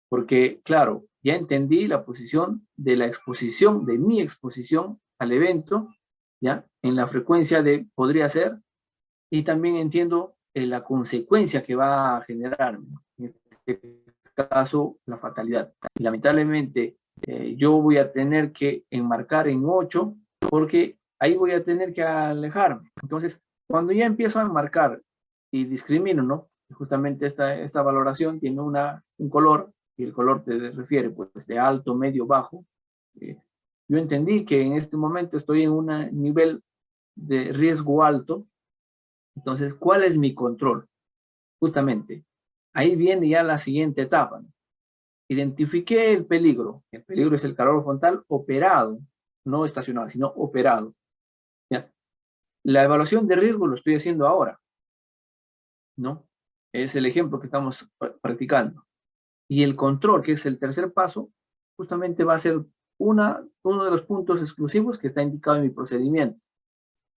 Porque, claro, ya entendí la posición de la exposición, de mi exposición al evento, ¿ya? En la frecuencia de podría ser, y también entiendo la consecuencia que va a generar, ¿no? En este caso, la fatalidad. Y lamentablemente, yo voy a tener que enmarcar en 8, porque ahí voy a tener que alejarme. Entonces, cuando ya empiezo a enmarcar y discrimino, ¿no? Justamente esta valoración tiene un color, y el color te refiere pues de alto, medio, bajo. Yo entendí que en este momento estoy en un nivel de riesgo alto. Entonces, ¿cuál es mi control? Justamente, ahí viene ya la siguiente etapa, ¿no? Identifiqué el peligro. El peligro es el calor frontal operado, no estacionado, sino operado. ¿Ya? La evaluación de riesgo lo estoy haciendo ahora, ¿no? Es el ejemplo que estamos practicando. Y el control, que es el tercer paso, justamente va a ser uno de los puntos exclusivos que está indicado en mi procedimiento.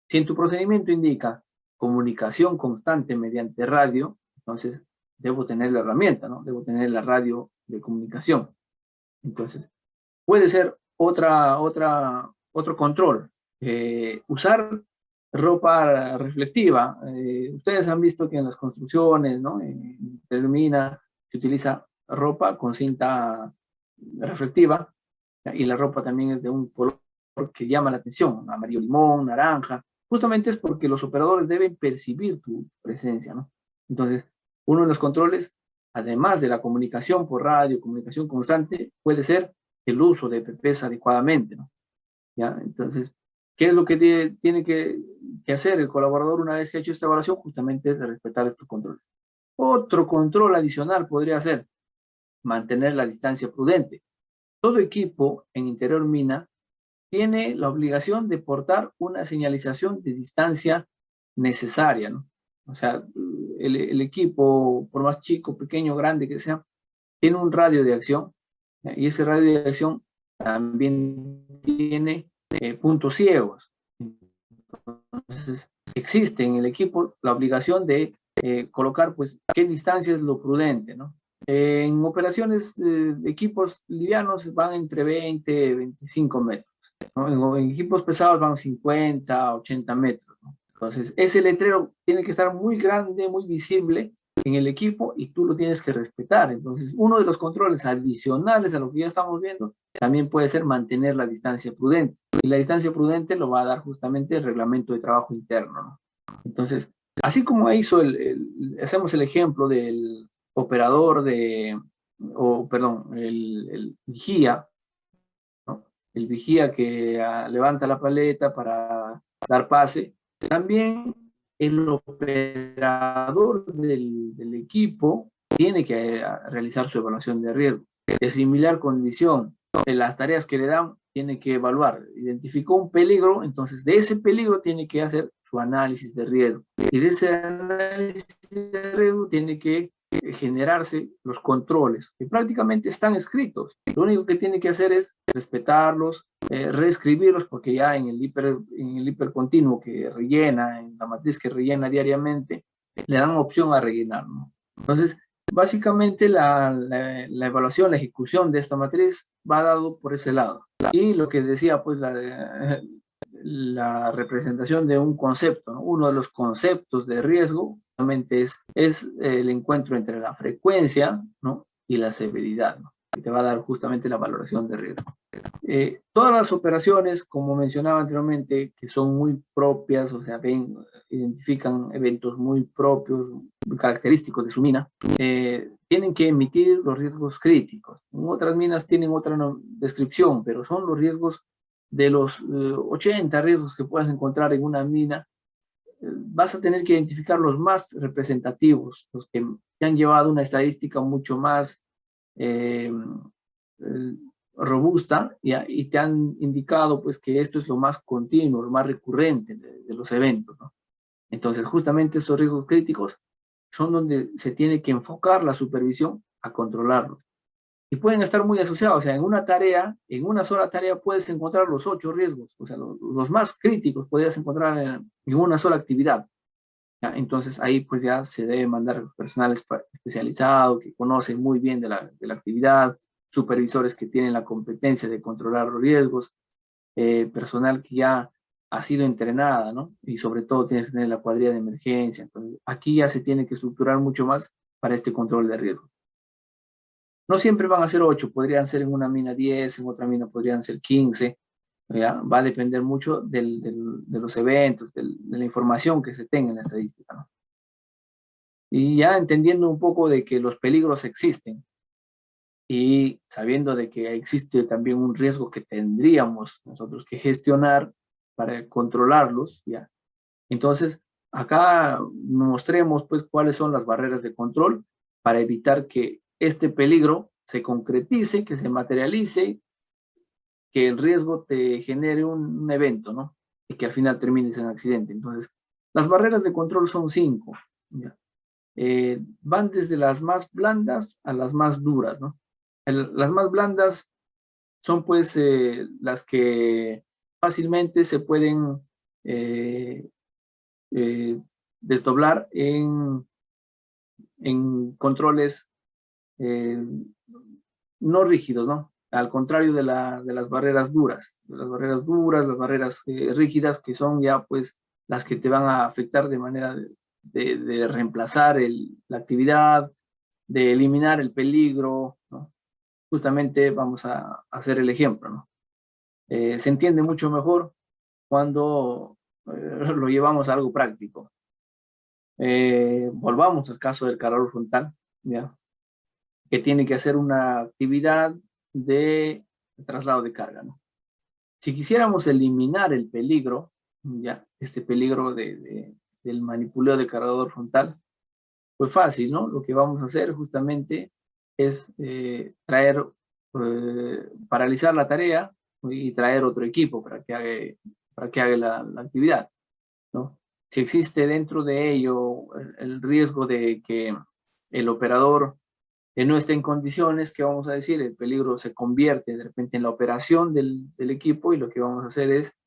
Si en tu procedimiento indica comunicación constante mediante radio, entonces debo tener la herramienta, ¿no? Debo tener la radio de comunicación. Entonces, puede ser otro control. Usar ropa reflectiva. Ustedes han visto que en las construcciones, ¿no? Termina, se utiliza ropa con cinta reflectiva, ¿ya? Y la ropa también es de un color que llama la atención, amarillo limón, naranja. Justamente es porque los operadores deben percibir tu presencia, ¿no? Entonces, uno de los controles, además de la comunicación por radio, comunicación constante, puede ser el uso de EPPs adecuadamente, ¿no? ¿Ya? Entonces, ¿qué es lo que tiene que hacer el colaborador una vez que ha hecho esta evaluación? Justamente es respetar estos controles. Otro control adicional podría ser mantener la distancia prudente. Todo equipo en interior mina tiene la obligación de portar una señalización de distancia necesaria, ¿no? O sea, el equipo, por más chico, pequeño, grande que sea, tiene un radio de acción, ¿ya? Y ese radio de acción también tiene puntos ciegos. Entonces, existe en el equipo la obligación de colocar, pues, qué distancia es lo prudente, ¿no? En operaciones de equipos livianos van entre 20 y 25 metros, ¿no? En equipos pesados van 50, 80 metros, ¿no? Entonces, ese letrero tiene que estar muy grande, muy visible en el equipo y tú lo tienes que respetar. Entonces, uno de los controles adicionales a lo que ya estamos viendo también puede ser mantener la distancia prudente. Y la distancia prudente lo va a dar justamente el reglamento de trabajo interno, ¿no? Entonces, así como hacemos el ejemplo del operador el vigía, ¿no? El vigía que levanta la paleta para dar pase, también el operador del equipo tiene que realizar su evaluación de riesgo. De similar condición, de las tareas que le dan, tiene que evaluar. Identificó un peligro, entonces de ese peligro tiene que hacer su análisis de riesgo. Y de ese análisis de riesgo tiene que generarse los controles, que prácticamente están escritos. Lo único que tiene que hacer es respetarlos, reescribirlos, porque ya en el hipercontinuo que rellena, en la matriz que rellena diariamente, le dan opción a rellenar, ¿no? Entonces, básicamente la evaluación, la ejecución de esta matriz va dado por ese lado. Y lo que decía, pues, la representación de un concepto, ¿no? Uno de los conceptos de riesgo realmente es el encuentro entre la frecuencia, ¿no? Y la severidad, ¿no? Que te va a dar justamente la valoración de riesgo. Todas las operaciones, como mencionaba anteriormente, que son muy propias, o sea, identifican eventos muy propios, muy característicos de su mina, tienen que emitir los riesgos críticos. En otras minas tienen otra descripción, pero son los riesgos de los 80 riesgos que puedas encontrar en una mina. Vas a tener que identificar los más representativos, los que te han llevado una estadística mucho más robusta y te han indicado, pues, que esto es lo más continuo, lo más recurrente de los eventos, ¿no? Entonces, justamente estos riesgos críticos son donde se tiene que enfocar la supervisión a controlarlos. Y pueden estar muy asociados, o sea, en una sola tarea puedes encontrar los 8 riesgos, o sea, los más críticos podrías encontrar en una sola actividad, ¿ya? Entonces ahí pues ya se debe mandar personal especializado que conoce muy bien de la actividad, supervisores que tienen la competencia de controlar los riesgos, personal que ya ha sido entrenada, ¿no? Y sobre todo tienes que tener la cuadrilla de emergencia. Entonces, aquí ya se tiene que estructurar mucho más para este control de riesgo. No siempre van a ser 8, podrían ser en una mina 10, en otra mina podrían ser 15, ¿ya? Va a depender mucho de los eventos, de la información que se tenga en la estadística, ¿no? Y ya entendiendo un poco de que los peligros existen y sabiendo de que existe también un riesgo que tendríamos nosotros que gestionar para controlarlos, ¿ya? Entonces, acá mostremos pues cuáles son las barreras de control para evitar que este peligro se concretice, que se materialice, que el riesgo te genere un evento, ¿no? Y que al final termines en accidente. Entonces, las barreras de control son 5, ¿ya? van desde las más blandas a las más duras, ¿no? Las más blandas son pues las que fácilmente se pueden desdoblar en controles no rígidos, ¿no? Al contrario de las barreras duras. Las barreras rígidas, que son ya pues las que te van a afectar de manera de reemplazar la actividad, de eliminar el peligro, ¿no? Justamente vamos a hacer el ejemplo, ¿no? Se entiende mucho mejor cuando lo llevamos a algo práctico. Volvamos al caso del cargador frontal, ¿ya? Que tiene que hacer una actividad de traslado de carga, ¿no? Si quisiéramos eliminar el peligro, ya, este peligro del manipuleo de cargador frontal, pues fácil, ¿no? Lo que vamos a hacer justamente es paralizar la tarea y traer otro equipo para que haga la actividad, ¿no? Si existe dentro de ello el riesgo de que el operador no esté en condiciones, ¿qué vamos a decir? El peligro se convierte de repente en la operación del equipo, y lo que vamos a hacer es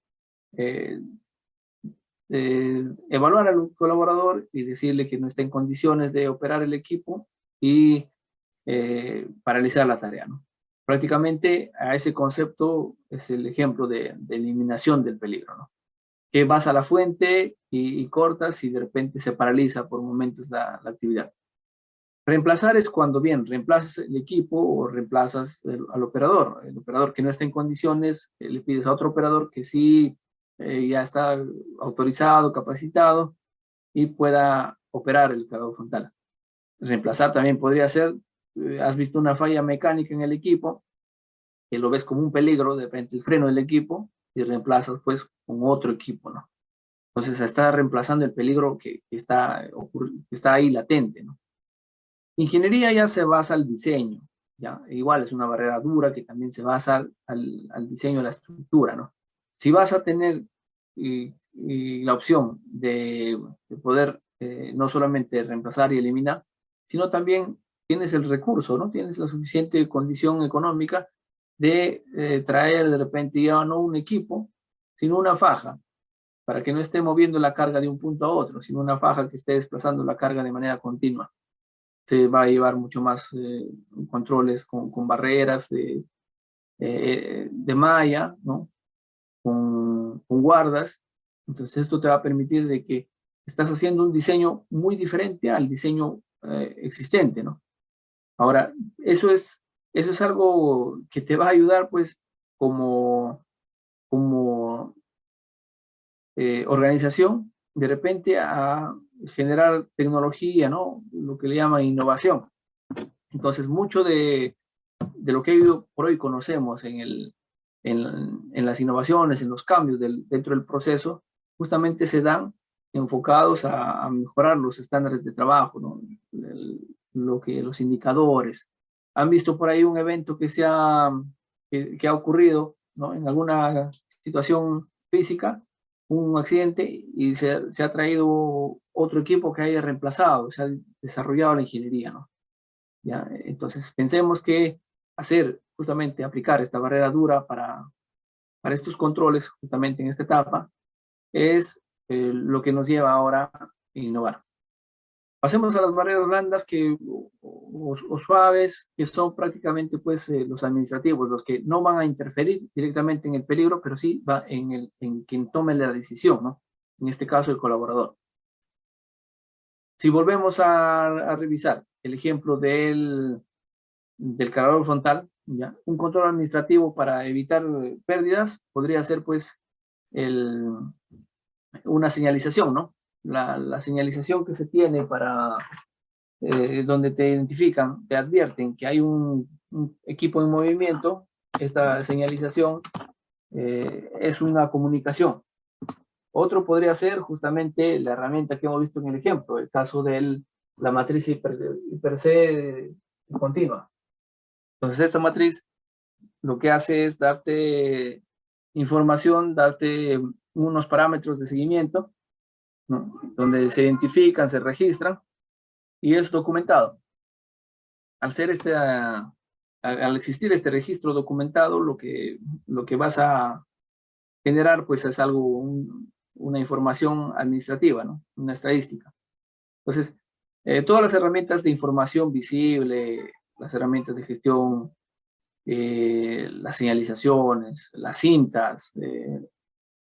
evaluar al colaborador y decirle que no está en condiciones de operar el equipo y paralizar la tarea, ¿no? Prácticamente a ese concepto es el ejemplo de eliminación del peligro, ¿no? Que vas a la fuente y cortas y de repente se paraliza por momentos la actividad. Reemplazar es cuando bien reemplazas el equipo o reemplazas al operador. El operador que no está en condiciones, le pides a otro operador que sí ya está autorizado, capacitado y pueda operar el cargador frontal. Reemplazar también podría ser, has visto una falla mecánica en el equipo, que lo ves como un peligro, de repente el freno del equipo, y reemplazas pues con otro equipo, ¿no? Entonces está reemplazando el peligro que está ahí latente, ¿no? Ingeniería ya se basa al diseño, ¿ya? Igual es una barrera dura que también se basa al diseño de la estructura, ¿no? Si vas a tener la opción de poder no solamente reemplazar y eliminar, sino también tienes el recurso, ¿no? Tienes la suficiente condición económica de traer de repente ya no un equipo, sino una faja, para que no esté moviendo la carga de un punto a otro, sino una faja que esté desplazando la carga de manera continua. Se va a llevar mucho más controles con barreras de malla, ¿no? Con guardas. Entonces esto te va a permitir de que estás haciendo un diseño muy diferente al diseño existente, ¿no? Ahora, eso es algo que te va a ayudar pues como organización de repente a generar tecnología, ¿no? Lo que le llaman innovación. Entonces, mucho de lo que hoy por hoy conocemos en las innovaciones, en los cambios dentro del proceso, justamente se dan enfocados a mejorar los estándares de trabajo, ¿no? Los indicadores. Han visto por ahí un evento que ha ocurrido, ¿no? En alguna situación física, un accidente, y se ha traído otro equipo que haya reemplazado, se ha desarrollado la ingeniería, ¿no? ¿Ya? Entonces pensemos que justamente aplicar esta barrera dura para estos controles, justamente en esta etapa, es lo que nos lleva ahora a innovar. Pasemos a las barreras blandas o suaves, que son prácticamente pues, los administrativos, los que no van a interferir directamente en el peligro, pero sí va en quien tome la decisión, ¿no? En este caso, el colaborador. Si volvemos a revisar el ejemplo del cargador frontal, ¿ya? Un control administrativo para evitar pérdidas podría ser pues una señalización, ¿no? La señalización que se tiene para donde te identifican, te advierten que hay un equipo en movimiento. Esta señalización es una comunicación. Otro podría ser justamente la herramienta que hemos visto en el ejemplo, el caso de la matriz hiper C continua. Entonces esta matriz lo que hace es darte información, darte unos parámetros de seguimiento, ¿no? Donde se identifican, se registran, y es documentado. Al existir este registro documentado, lo que vas a generar pues es una información administrativa, ¿no? Una estadística. Entonces, todas las herramientas de información visible, las herramientas de gestión, las señalizaciones, las cintas,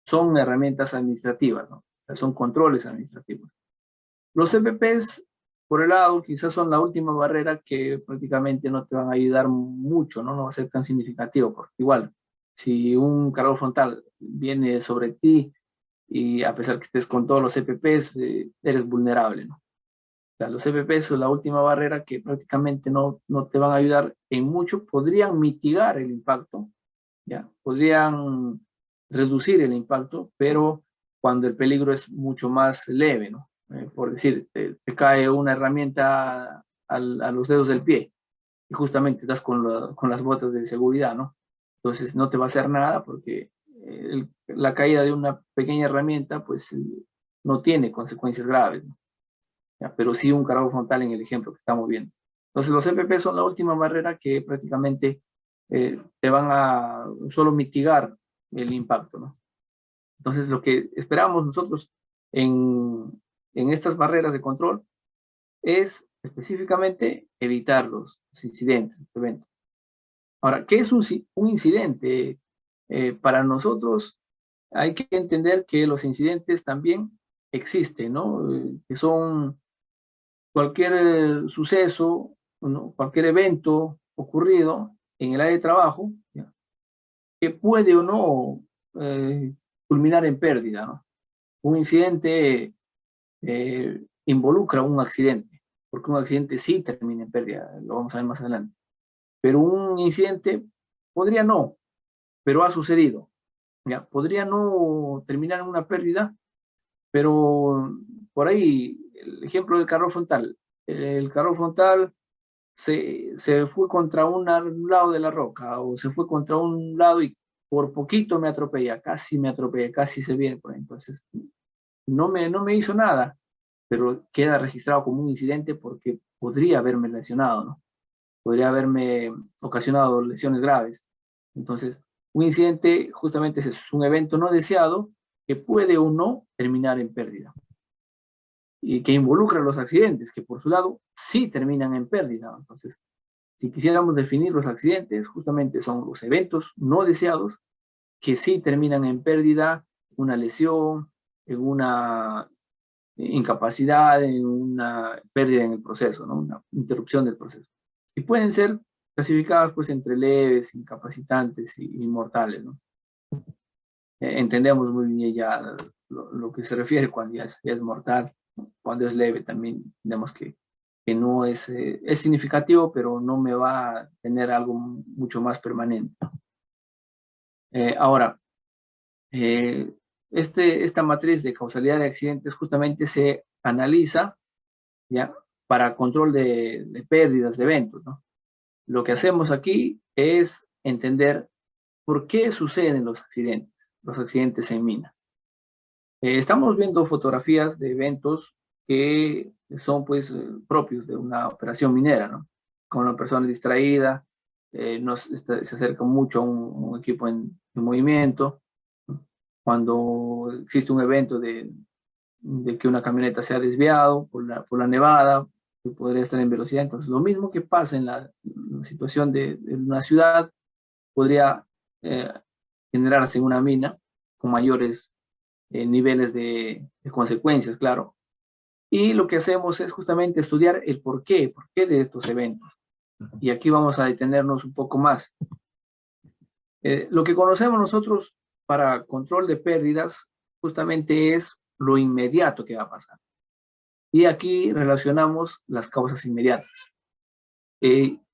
son herramientas administrativas, ¿no? O sea, son controles administrativos. Los EPPs, por el lado, quizás son la última barrera que prácticamente no te van a ayudar mucho, ¿no? No va a ser tan significativo, porque igual, si un cargador frontal viene sobre ti y a pesar que estés con todos los EPPs, eres vulnerable, ¿no? O sea, los EPPs son la última barrera que prácticamente no te van a ayudar en mucho. Podrían mitigar el impacto, ¿ya? Podrían reducir el impacto, pero cuando el peligro es mucho más leve, ¿no? Por decir, te cae una herramienta a los dedos del pie y justamente estás con las botas de seguridad, ¿no? Entonces no te va a hacer nada porque la caída de una pequeña herramienta pues no tiene consecuencias graves, ¿no? ¿Ya? Pero sí un cargador frontal en el ejemplo que estamos viendo. Entonces los EPP son la última barrera que prácticamente te van a solo mitigar el impacto, ¿no? Entonces lo que esperamos nosotros en estas barreras de control es específicamente evitar los incidentes, los eventos. Ahora, ¿qué es un incidente? Para nosotros hay que entender que los incidentes también existen, ¿no? Que son cualquier suceso, ¿no? Cualquier evento ocurrido en el área de trabajo, ¿ya? Que puede o no culminar en pérdida, ¿no? Un incidente involucra un accidente, porque un accidente sí termina en pérdida, lo vamos a ver más adelante. Pero un incidente podría no, pero ha sucedido. ¿Ya? Podría no terminar en una pérdida, pero por ahí, el ejemplo del carro frontal. El carro frontal se fue contra un lado de la roca o se fue contra un lado y por poquito me atropella, casi se viene por ahí. Entonces, no me hizo nada, pero queda registrado como un incidente porque podría haberme lesionado, ¿no? Podría haberme ocasionado lesiones graves. Entonces, un incidente justamente es un evento no deseado que puede o no terminar en pérdida. Y que involucra los accidentes, que por su lado sí terminan en pérdida. Entonces, si quisiéramos definir los accidentes, justamente son los eventos no deseados que sí terminan en pérdida, una lesión, en una incapacidad, en una pérdida en el proceso, ¿no? Una interrupción del proceso. Y pueden ser clasificadas pues entre leves, incapacitantes y mortales, ¿no? Entendemos muy bien ya lo que se refiere cuando ya es mortal, ¿no? Cuando es leve también entendemos que no es significativo, pero no me va a tener algo mucho más permanente. Ahora, esta matriz de causalidad de accidentes justamente se analiza, ¿ya? Para control de pérdidas, de eventos, ¿no? Lo que hacemos aquí es entender por qué suceden los accidentes en mina. Estamos viendo fotografías de eventos que son pues propios de una operación minera, ¿no? Con una persona distraída, se acerca mucho a un equipo en movimiento, ¿no? Cuando existe un evento de que una camioneta se ha desviado por la nevada, que podría estar en velocidad. Entonces, lo mismo que pasa en la situación de una ciudad, podría eh, generarse en una mina con mayores niveles de consecuencias, claro. Y lo que hacemos es justamente estudiar el por qué de estos eventos. Y aquí vamos a detenernos un poco más. Lo que conocemos nosotros para control de pérdidas justamente es lo inmediato que va a pasar. Y aquí relacionamos las causas inmediatas.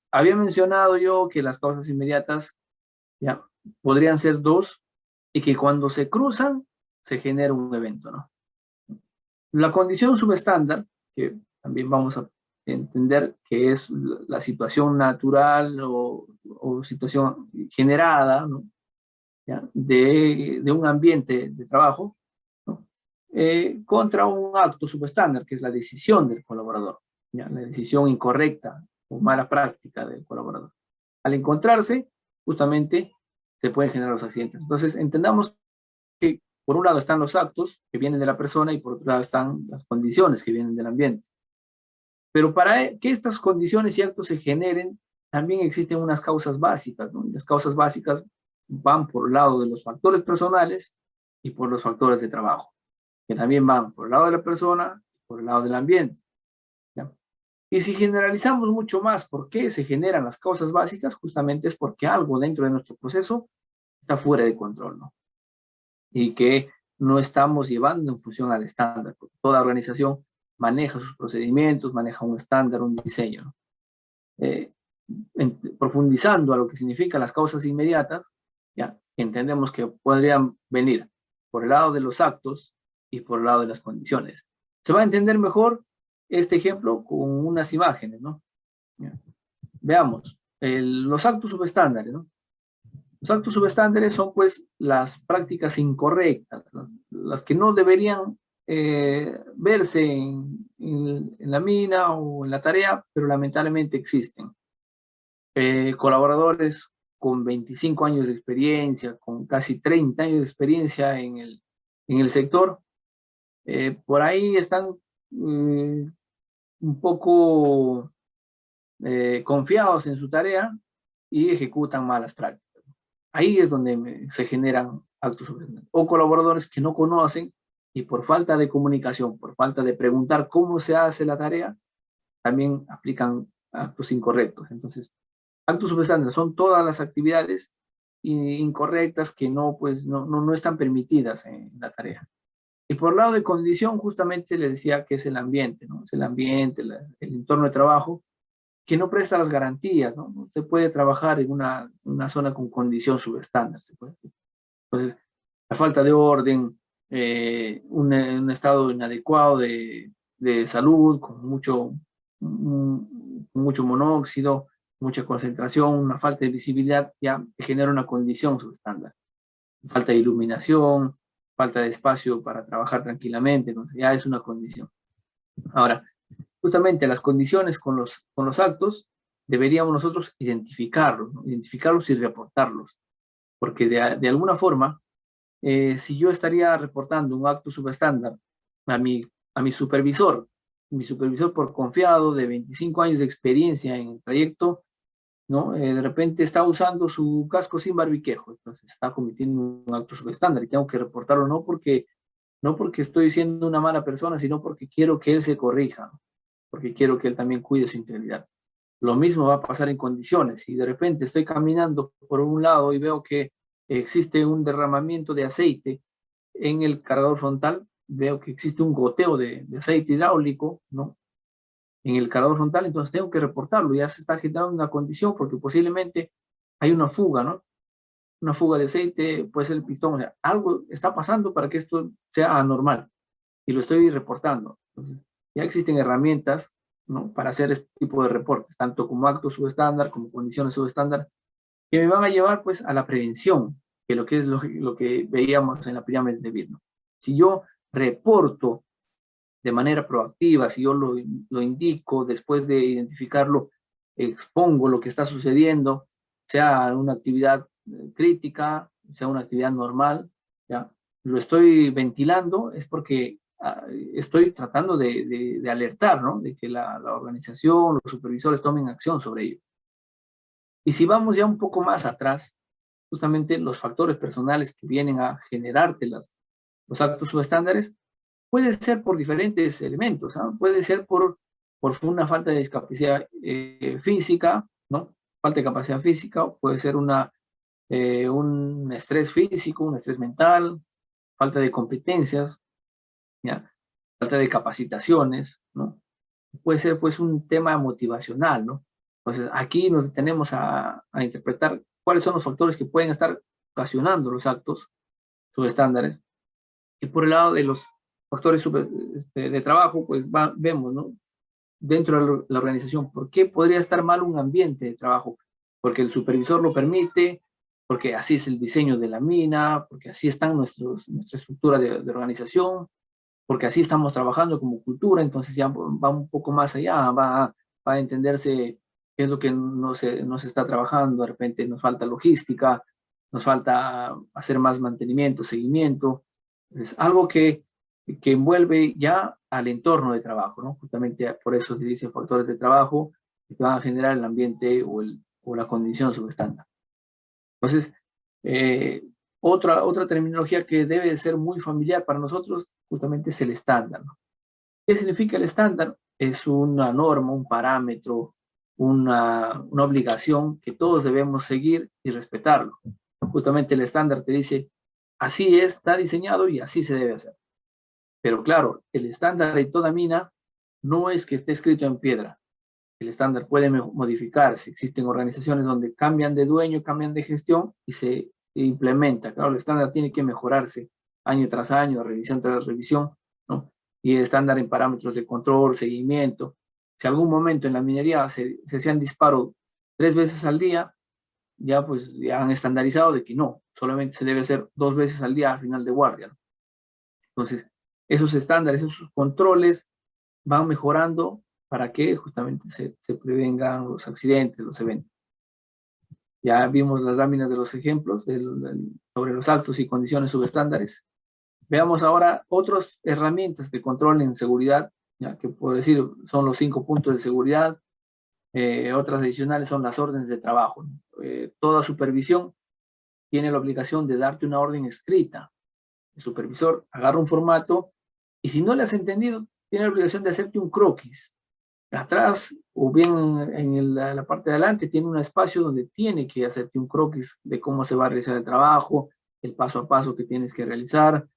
Había mencionado yo que las causas inmediatas ya podrían ser dos y que cuando se cruzan se genera un evento, ¿no? La condición subestándar, que también vamos a entender que es la situación natural o situación generada, ¿no? ¿Ya? De un ambiente de trabajo, ¿no? Contra un acto subestándar, que es la decisión del colaborador. ¿ya? La decisión incorrecta o mala práctica del colaborador. Al encontrarse, justamente, se pueden generar los accidentes. Entonces, entendamos que por un lado están los actos que vienen de la persona y por otro lado están las condiciones que vienen del ambiente. Pero para que estas condiciones y actos se generen, también existen unas causas básicas, ¿no? Y las causas básicas van por el lado de los factores personales y por los factores de trabajo, que también van por el lado de la persona y por el lado del ambiente, ¿ya? Y si generalizamos mucho más por qué se generan las causas básicas, justamente es porque algo dentro de nuestro proceso está fuera de control, ¿no? Y que no estamos llevando en función al estándar, porque toda organización maneja sus procedimientos, maneja un estándar, un diseño, ¿no? Profundizando a lo que significan las causas inmediatas, ya entendemos que podrían venir por el lado de los actos y por el lado de las condiciones. Se va a entender mejor este ejemplo con unas imágenes, ¿no? Ya. Veamos, los actos subestándares, ¿no? Los actos subestándares son pues las prácticas incorrectas, las que no deberían verse en la mina o en la tarea, pero lamentablemente existen. Colaboradores con 25 años de experiencia, con casi 30 años de experiencia en el sector, por ahí están un poco confiados en su tarea y ejecutan malas prácticas. Ahí es donde se generan actos subestándares. O colaboradores que no conocen y por falta de comunicación, por falta de preguntar cómo se hace la tarea, también aplican actos incorrectos. Entonces, actos subestándares son todas las actividades incorrectas que no están permitidas en la tarea. Y por el lado de condición, justamente les decía que es el ambiente, ¿no? Es el ambiente, el entorno de trabajo, que no presta las garantías, ¿no? No se puede trabajar en una zona con condición subestándar, se puede decir. Entonces, la falta de orden, un estado inadecuado de salud, con mucho monóxido, mucha concentración, una falta de visibilidad, ya genera una condición subestándar. Falta de iluminación, falta de espacio para trabajar tranquilamente, entonces ya es una condición. Ahora, justamente las condiciones con los actos, deberíamos nosotros identificarlos, ¿no? Identificarlos y reportarlos, porque de alguna forma, si yo estaría reportando un acto subestándar a mi supervisor por confiado de 25 años de experiencia en el trayecto, ¿no? De repente está usando su casco sin barbiquejo, entonces está cometiendo un acto subestándar y tengo que reportarlo no porque estoy siendo una mala persona, sino porque quiero que él se corrija, ¿no? Porque quiero que él también cuide su integridad. Lo mismo va a pasar en condiciones. Si de repente estoy caminando por un lado y veo que existe un derramamiento de aceite en el cargador frontal, veo que existe un goteo de aceite hidráulico, ¿no? En el cargador frontal, entonces tengo que reportarlo. Ya se está generando una condición porque posiblemente hay una fuga, ¿no? Una fuga de aceite, puede ser el pistón, o sea, algo está pasando para que esto sea anormal y lo estoy reportando. Entonces, ya existen herramientas, ¿no? Para hacer este tipo de reportes, tanto como actos subestándar, como condiciones subestándar, que me van a llevar pues a la prevención, que es lo que veíamos en la pirámide de Beer, ¿no? Si yo reporto de manera proactiva, si yo lo indico, después de identificarlo, expongo lo que está sucediendo, sea una actividad crítica, sea una actividad normal, ¿ya? Lo estoy ventilando, es porque estoy tratando de alertar, ¿no? De que la organización, los supervisores tomen acción sobre ello. Y si vamos ya un poco más atrás, justamente los factores personales que vienen a generarte los actos subestándares, puede ser por diferentes elementos, ¿no? Puede ser por una falta de capacidad física, ¿no? Falta de capacidad física, puede ser un estrés físico, un estrés mental, falta de competencias, ¿ya? Falta de capacitaciones, ¿no? Puede ser pues un tema motivacional, ¿no? Entonces aquí nos detenemos a interpretar cuáles son los factores que pueden estar ocasionando los actos subestándares. Y por el lado de los factores de trabajo, pues vemos, ¿no? Dentro de la organización, ¿por qué podría estar mal un ambiente de trabajo? Porque el supervisor lo permite, porque así es el diseño de la mina, porque así está nuestra estructura de organización, porque así estamos trabajando como cultura, entonces ya va un poco más allá, va a entenderse qué es lo que no se está trabajando, de repente nos falta logística, nos falta hacer más mantenimiento, seguimiento, es algo que envuelve ya al entorno de trabajo, ¿no? Justamente por eso se dicen factores de trabajo que van a generar el ambiente o la condición subestándar. Entonces, otra terminología que debe de ser muy familiar para nosotros justamente es el estándar, ¿no? ¿Qué significa el estándar? Es una norma, un parámetro, una obligación que todos debemos seguir y respetarlo. Justamente el estándar te dice, así está diseñado y así se debe hacer. Pero claro, el estándar de toda mina no es que esté escrito en piedra. El estándar puede modificarse. Existen organizaciones donde cambian de dueño, cambian de gestión y se implementa. Claro, el estándar tiene que mejorarse año tras año, revisión tras revisión, ¿no? Y el estándar en parámetros de control, seguimiento. Si algún momento en la minería se hacían disparos 3 veces al día, ya pues ya han estandarizado de que no, solamente se debe hacer 2 veces al día al final de guardia, ¿no? Entonces, esos estándares, esos controles van mejorando para que justamente se prevengan los accidentes, los eventos. Ya vimos las láminas de los ejemplos sobre los altos y condiciones subestándares. Veamos ahora otras herramientas de control en seguridad, ya que puedo decir son los 5 puntos de seguridad. Otras adicionales son las órdenes de trabajo. Toda supervisión tiene la obligación de darte una orden escrita. El supervisor agarra un formato y si no le has entendido, tiene la obligación de hacerte un croquis. Atrás o bien en la parte de adelante tiene un espacio donde tiene que hacerte un croquis de cómo se va a realizar el trabajo, el paso a paso que tienes que realizar.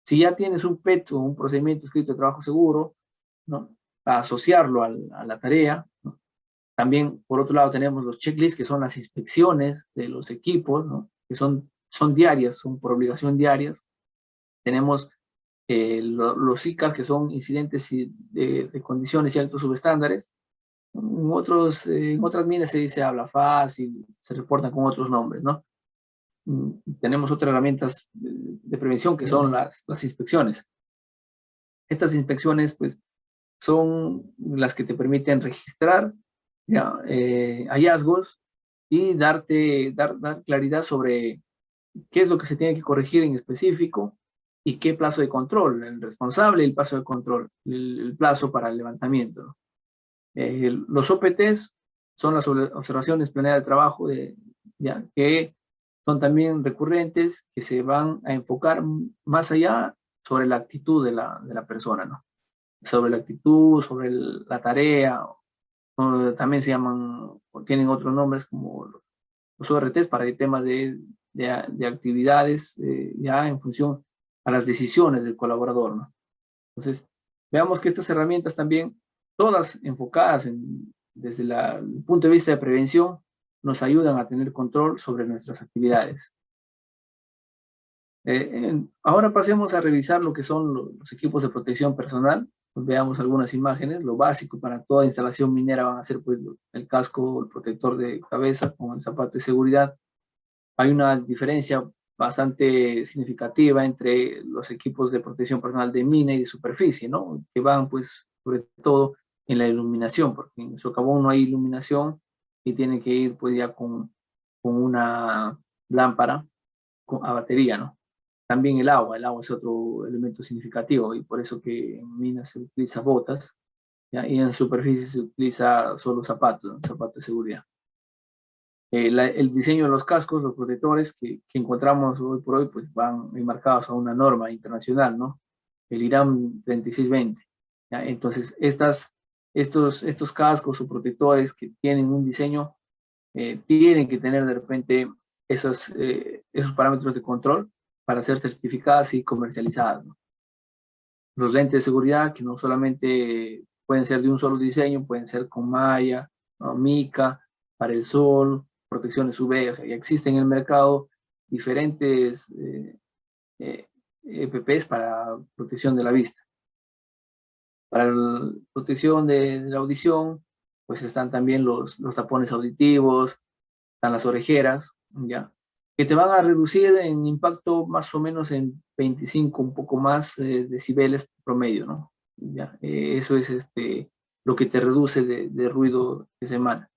Si ya tienes un PET o un procedimiento escrito de trabajo seguro, ¿no? Para asociarlo a la tarea, ¿no? También, por otro lado, tenemos los checklists, que son las inspecciones de los equipos, ¿no? Que son diarias, son por obligación diarias. Tenemos los ICAs, que son incidentes de condiciones y altos subestándares. En otras minas se dice habla fácil, se reportan con otros nombres, ¿no? Tenemos otras herramientas de prevención que son las inspecciones. Estas inspecciones, pues, son las que te permiten registrar ya, hallazgos y dar claridad sobre qué es lo que se tiene que corregir en específico y qué plazo de control, el responsable y el plazo de control, el plazo para el levantamiento, ¿no? Los OPTs son las observaciones planeadas de trabajo ya, que son también recurrentes, que se van a enfocar más allá sobre la actitud de la persona, ¿no? Sobre la actitud, sobre la tarea, también se llaman, o tienen otros nombres como los ORTs para el tema de actividades ya en función a las decisiones del colaborador, ¿no? Entonces, veamos que estas herramientas también, todas enfocadas desde el punto de vista de prevención, nos ayudan a tener control sobre nuestras actividades. Ahora pasemos a revisar lo que son los equipos de protección personal. Pues veamos algunas imágenes. Lo básico para toda instalación minera van a ser pues, el casco, el protector de cabeza con el zapato de seguridad. Hay una diferencia bastante significativa entre los equipos de protección personal de mina y de superficie, ¿no? Que van, pues, sobre todo en la iluminación, porque en socavón no hay iluminación y tienen que ir, pues, ya con una lámpara a batería, ¿no? También el agua es otro elemento significativo y por eso que en minas se utiliza botas, ¿ya? Y en superficie se utiliza solo zapatos de seguridad. El diseño de los cascos, los protectores que encontramos hoy por hoy, pues van enmarcados a una norma internacional, ¿no? El IRAM 3620. ¿Ya? Entonces, estos cascos o protectores que tienen un diseño, tienen que tener de repente esos parámetros de control para ser certificadas y comercializadas, ¿no? Los lentes de seguridad, que no solamente pueden ser de un solo diseño, pueden ser con malla, ¿no? Mica, para el sol, protecciones UV, o sea, ya existen en el mercado diferentes EPPs para protección de la vista. Para la protección de la audición, pues están también los tapones auditivos, están las orejeras, ¿ya? que te van a reducir en impacto más o menos en 25, un poco más decibeles promedio, ¿no? Ya, eso es lo que te reduce de ruido que se emana.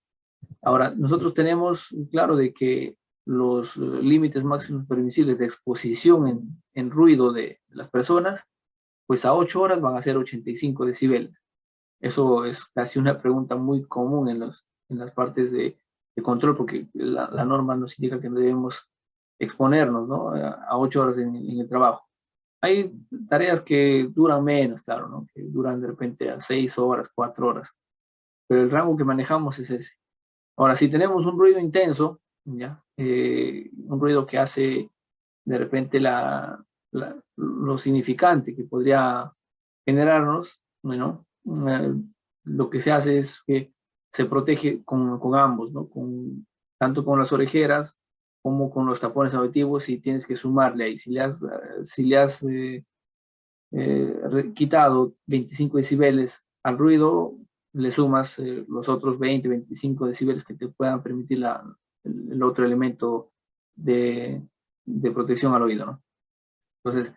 Ahora, nosotros tenemos claro de que los límites máximos permisibles de exposición en ruido de las personas, pues a 8 horas van a ser 85 decibeles. Eso es casi una pregunta muy común en las partes de control, porque la norma nos indica que no debemos exponernos, ¿no? A 8 horas en el trabajo. Hay tareas que duran menos, claro, ¿no? Que duran de repente a 6 horas, 4 horas, pero el rango que manejamos es ese. Ahora, si tenemos un ruido intenso, ¿ya? Un ruido que hace de repente lo significante que podría generarnos, bueno, lo que se hace es que se protege con ambos, ¿no? Tanto con las orejeras como con los tapones auditivos, y tienes que sumarle ahí. Si le has quitado 25 decibeles al ruido, le sumas los otros 20, 25 decibeles que te puedan permitir el otro elemento de protección al oído, ¿no? Entonces,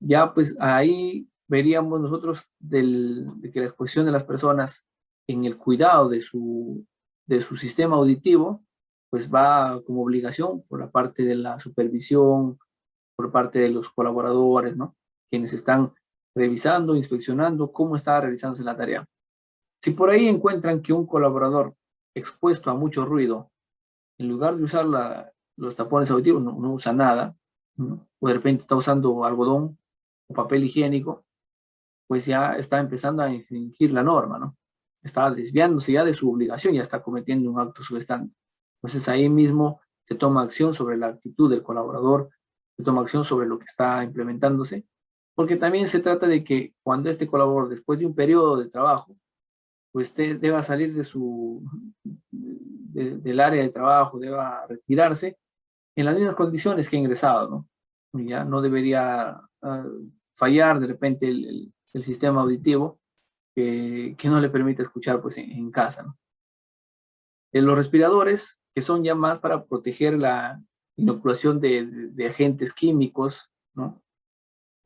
ya pues ahí veríamos nosotros de que la exposición de las personas en el cuidado de su sistema auditivo, pues va como obligación por la parte de la supervisión, por parte de los colaboradores, ¿no? Quienes están revisando, inspeccionando cómo está realizándose la tarea. Si por ahí encuentran que un colaborador expuesto a mucho ruido, en lugar de usar los tapones auditivos, no usa nada, ¿no? O de repente está usando algodón o papel higiénico, pues ya está empezando a infringir la norma, ¿no? Está desviándose ya de su obligación, ya está cometiendo un acto subestante. Entonces ahí mismo se toma acción sobre la actitud del colaborador, se toma acción sobre lo que está implementándose, porque también se trata de que cuando este colaborador, después de un periodo de trabajo, pues deba salir del área de trabajo, deba retirarse en las mismas condiciones que ha ingresado, ¿no? Y ya no debería fallar de repente el sistema auditivo que no le permite escuchar pues en casa, ¿no? Los respiradores, que son ya más para proteger la inoculación de agentes químicos, ¿no?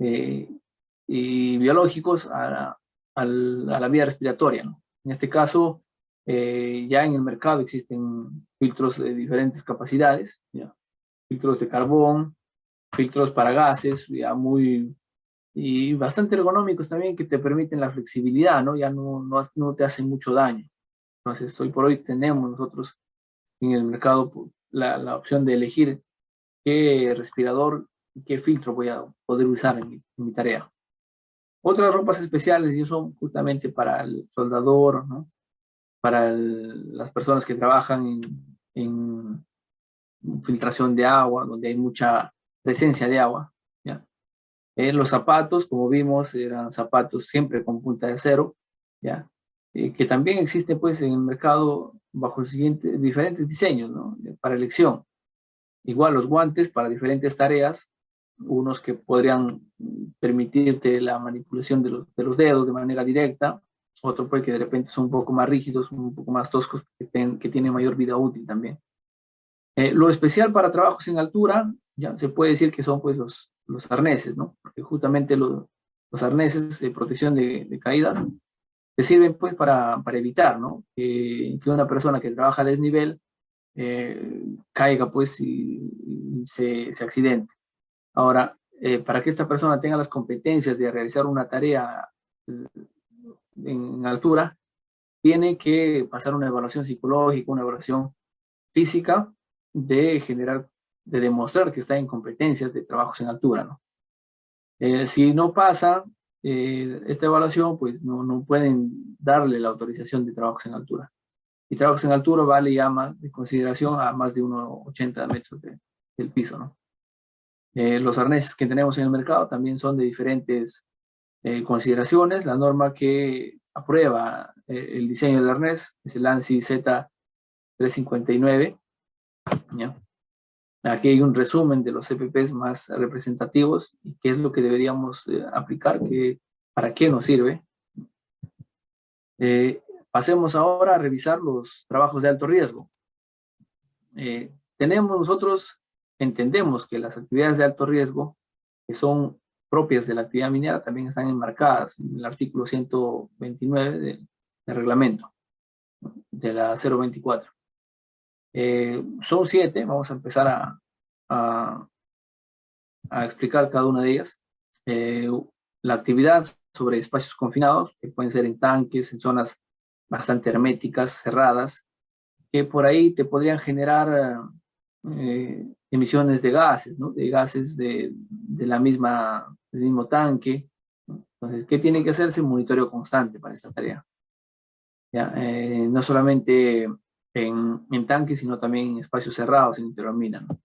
Y biológicos a la vía respiratoria, ¿no? En este caso, ya en el mercado existen filtros de diferentes capacidades, ¿ya? Filtros de carbón, filtros para gases, ya y bastante ergonómicos también, que te permiten la flexibilidad, ¿no? Ya no te hacen mucho daño. Entonces, hoy por hoy tenemos nosotros en el mercado la opción de elegir qué respirador y qué filtro voy a poder usar en mi tarea. Otras ropas especiales, y son justamente para el soldador, ¿no? Para las personas que trabajan en filtración de agua, donde hay mucha presencia de agua, ¿ya? Los zapatos, como vimos, eran zapatos siempre con punta de acero, ¿ya? Que también existe pues en el mercado bajo diferentes diseños, ¿no? Para elección. Igual los guantes para diferentes tareas, unos que podrían permitirte la manipulación de los dedos de manera directa, otro pues que de repente son un poco más rígidos, un poco más toscos, que tienen mayor vida útil también. Lo especial para trabajos en altura, ya se puede decir que son pues los arneses, ¿no? Porque justamente los arneses de protección de caídas te sirven pues para evitar, ¿no? Que una persona que trabaja a desnivel caiga pues y se accidente. Ahora, para que esta persona tenga las competencias de realizar una tarea en altura, tiene que pasar una evaluación psicológica, una evaluación física de demostrar que está en competencias de trabajos en altura, ¿no? Si no pasa esta evaluación, pues no pueden darle la autorización de trabajos en altura. Y trabajos en altura vale ya más de consideración a más de 1,80 metros del piso, ¿no? Los arneses que tenemos en el mercado también son de diferentes consideraciones. La norma que aprueba el diseño del arnés es el ANSI Z359, ¿ya? Aquí hay un resumen de los CPPs más representativos y qué es lo que deberíamos aplicar, para qué nos sirve. Pasemos ahora a revisar los trabajos de alto riesgo. Tenemos nosotros entendemos que las actividades de alto riesgo, que son propias de la actividad minera, también están enmarcadas en el artículo 129 del reglamento, ¿no?, de la 024. Son 7, vamos a empezar a explicar cada una de ellas. La actividad sobre espacios confinados, que pueden ser en tanques, en zonas bastante herméticas, cerradas, que por ahí te podrían generar emisiones de gases, ¿no? De gases del mismo tanque, ¿no? Entonces, ¿qué tiene que hacerse? Un monitoreo constante para esta tarea. ¿Ya? No solamente en tanques, sino también en espacios cerrados, en intermina, ¿no?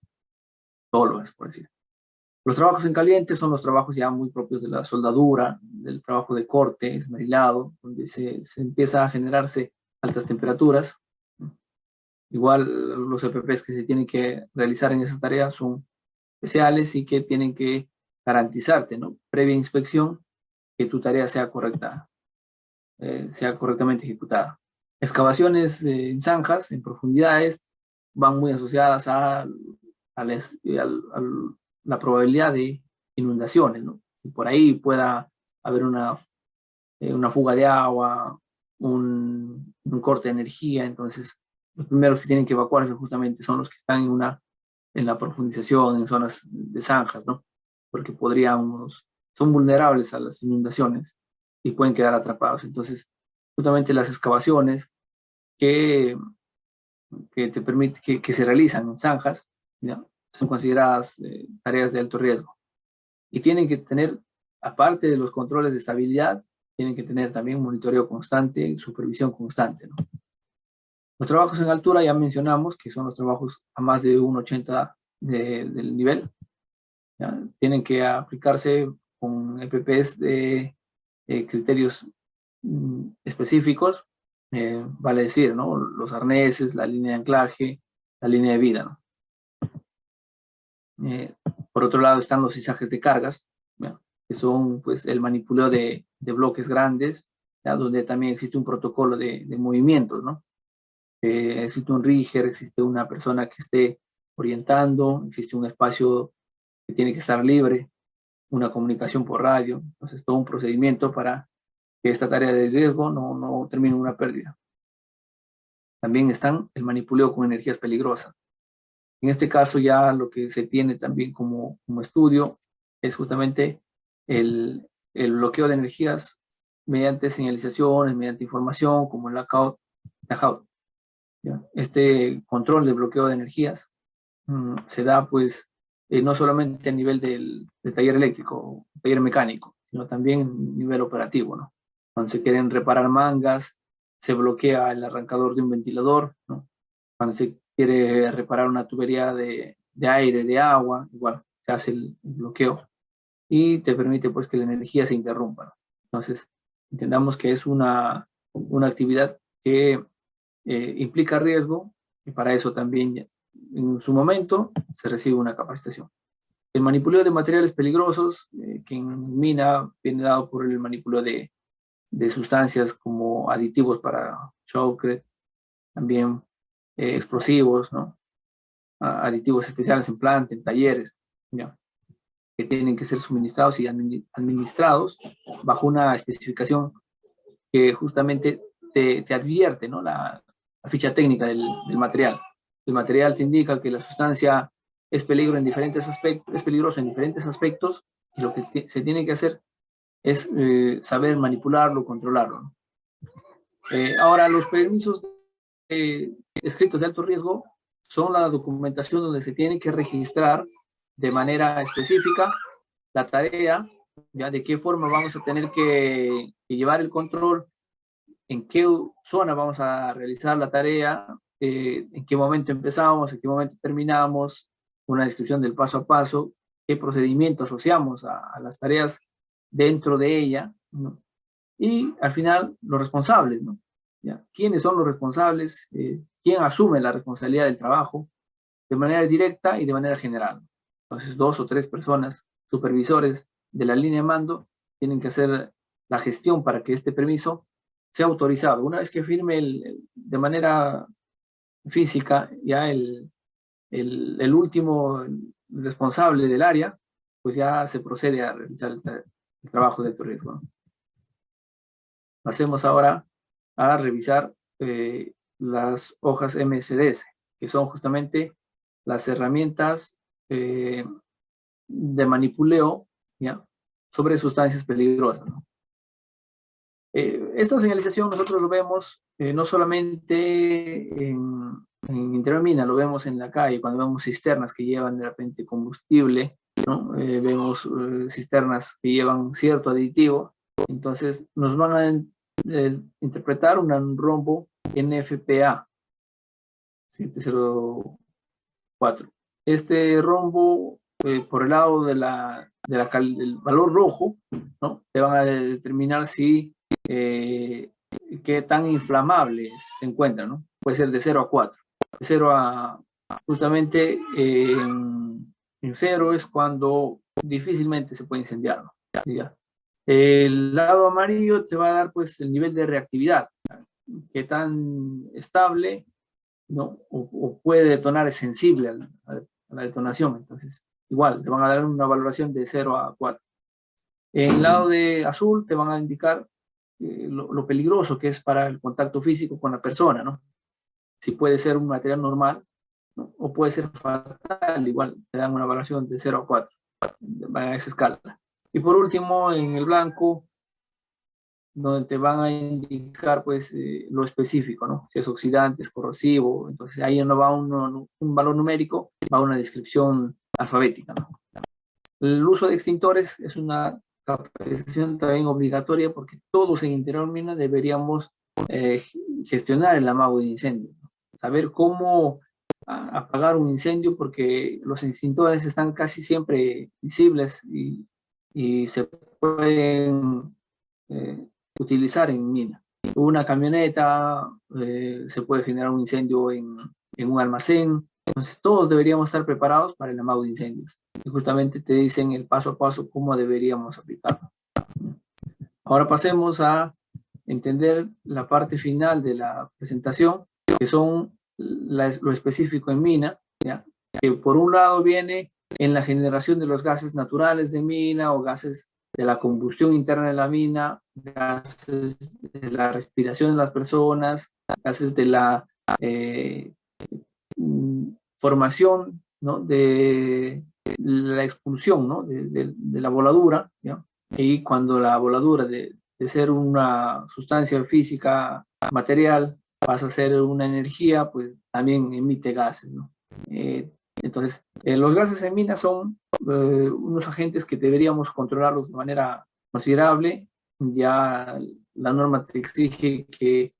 Todo lo es, por decir. Los trabajos en caliente son los trabajos ya muy propios de la soldadura, del trabajo de corte, esmerilado, donde se empieza a generarse altas temperaturas. Igual los EPPs que se tienen que realizar en esa tarea son especiales y que tienen que garantizarte, ¿no?, previa inspección, que tu tarea sea correcta, sea correctamente ejecutada. Excavaciones en zanjas, en profundidades, van muy asociadas a la probabilidad de inundaciones, ¿no? Y por ahí pueda haber una fuga de agua, un corte de energía. Entonces los primeros que tienen que evacuarse justamente son los que están en la profundización, en zonas de zanjas, ¿no? Porque son vulnerables a las inundaciones y pueden quedar atrapados. Entonces, justamente las excavaciones que te permite, que se realizan en zanjas, ¿ya?, son consideradas tareas de alto riesgo. Y tienen que tener, aparte de los controles de estabilidad, tienen que tener también monitoreo constante, supervisión constante, ¿no? Los trabajos en altura ya mencionamos que son los trabajos a más de 1,80 del nivel, ¿ya? Tienen que aplicarse con EPPs de criterios específicos, vale decir, ¿no?, los arneses, la línea de anclaje, la línea de vida, ¿no? Por otro lado están los izajes de cargas, ¿ya?, que son pues el manipuleo de bloques grandes, ¿ya?, donde también existe un protocolo de movimientos, ¿no? Existe un rigger, existe una persona que esté orientando, existe un espacio que tiene que estar libre, una comunicación por radio. Entonces todo un procedimiento para que esta tarea de riesgo no termine en una pérdida. También están el manipuleo con energías peligrosas. En este caso ya lo que se tiene también como estudio es justamente el bloqueo de energías mediante señalizaciones, mediante información, como el lockout, tagout. Este control de bloqueo de energías se da pues no solamente a nivel del taller eléctrico, taller mecánico, sino también a nivel operativo, ¿no? Cuando se quieren reparar mangas, se bloquea el arrancador de un ventilador, ¿no? Cuando se quiere reparar una tubería de aire, de agua, igual se hace el bloqueo y te permite pues que la energía se interrumpa, ¿no? Entonces, entendamos que es una actividad que implica riesgo, y para eso también en su momento se recibe una capacitación. El manipuleo de materiales peligrosos, que en mina viene dado por el manipuleo de sustancias como aditivos para shotcrete, también explosivos, ¿no?, aditivos especiales en planta, en talleres, ¿ya?, que tienen que ser suministrados y administrados bajo una especificación que justamente te advierte, ¿no?, la ficha técnica del material. El material te indica que la sustancia es peligroso en diferentes aspectos, y lo que se tiene que hacer es saber manipularlo, ¿no? Ahora, los permisos escritos de alto riesgo son la documentación donde se tiene que registrar de manera específica la tarea, ya de qué forma vamos a tener que llevar el control, en qué zona vamos a realizar la tarea, en qué momento empezamos, en qué momento terminamos, una descripción del paso a paso, qué procedimiento asociamos a las tareas dentro de ella, ¿no? Y al final los responsables, ¿no? ¿Ya? ¿Quiénes son los responsables? ¿Quién asume la responsabilidad del trabajo de manera directa y de manera general? Entonces 2 o 3 personas, supervisores de la línea de mando, tienen que hacer la gestión para que este permiso sea autorizado. Una vez que firme de manera física ya el el último responsable del área, pues ya se procede a realizar el trabajo de alto riesgo, ¿no? Pasemos ahora a revisar las hojas MSDS, que son justamente las herramientas de manipuleo, ¿ya?, sobre sustancias peligrosas, ¿no? Esta señalización nosotros lo vemos no solamente en interior mina, lo vemos en la calle, cuando vemos cisternas que llevan de repente combustible, ¿no? Vemos cisternas que llevan cierto aditivo, entonces nos van a interpretar un rombo NFPA 704. Este rombo, por el lado del valor rojo, ¿no?, te van a determinar si qué tan inflamables se encuentran, ¿no? Puede ser de 0 a 4. De 0 a, justamente en 0 es cuando difícilmente se puede incendiar, ¿no? ¿Ya? El lado amarillo te va a dar pues el nivel de reactividad, qué tan estable, ¿no?, o puede detonar, es sensible a la detonación. Entonces igual te van a dar una valoración de 0 a 4. En el lado de azul te van a indicar lo peligroso que es para el contacto físico con la persona, ¿no? Si puede ser un material normal, ¿no?, o puede ser fatal, igual te dan una valoración de 0 a 4, a esa escala. Y por último, en el blanco, donde te van a indicar pues lo específico, ¿no? Si es oxidante, es corrosivo, entonces ahí no va un valor numérico, va una descripción alfabética, ¿no? El uso de extintores es una capacitación también obligatoria, porque todos en interior mina deberíamos gestionar el amago de incendios, ¿no? Saber cómo apagar un incendio, porque los extintores están casi siempre visibles y se pueden utilizar en mina. Una camioneta, se puede generar un incendio en un almacén. Entonces todos deberíamos estar preparados para el amago de incendios. Y justamente te dicen el paso a paso cómo deberíamos aplicarlo. Ahora pasemos a entender la parte final de la presentación, que son lo específico en mina, ¿ya?, que por un lado viene en la generación de los gases naturales de mina o gases de la combustión interna de la mina, gases de la respiración de las personas, gases de la formación, ¿no?, de la expulsión, ¿no?, de la voladura, ¿ya? Y cuando la voladura de ser una sustancia física material pasa a ser una energía, pues también emite gases, ¿no? Entonces, los gases en mina son unos agentes que deberíamos controlarlos de manera considerable. Ya la norma te exige que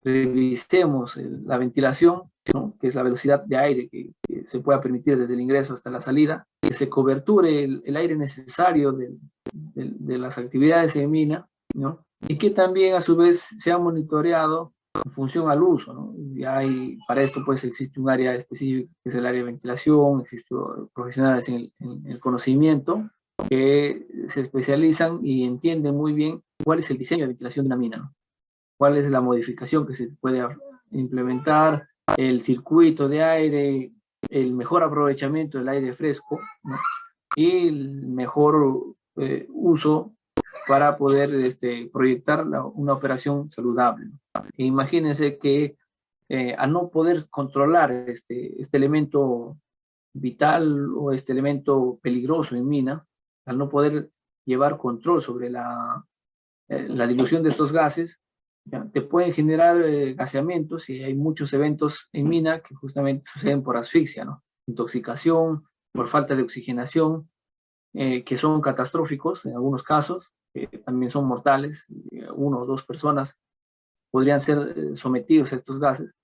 revisemos la ventilación, ¿no?, que es la velocidad de aire que se pueda permitir desde el ingreso hasta la salida, que se coberture el aire necesario de las actividades en mina, ¿no?, y que también a su vez sea monitoreado en función al uso, ¿no? Y para esto pues existe un área específica que es el área de ventilación, existen profesionales en el conocimiento que se especializan y entienden muy bien cuál es el diseño de ventilación de una mina, ¿no?, cuál es la modificación que se puede implementar, el circuito de aire, el mejor aprovechamiento del aire fresco, ¿no?, y el mejor uso para poder proyectar una operación saludable, ¿no? E imagínense que al no poder controlar este elemento vital o este elemento peligroso en mina, al no poder llevar control sobre la dilución de estos gases, ¿ya?, te pueden generar gaseamientos, y hay muchos eventos en mina que justamente suceden por asfixia, ¿no?, intoxicación, por falta de oxigenación, que son catastróficos en algunos casos, también son mortales. 1 o 2 personas podrían ser sometidos a estos gases,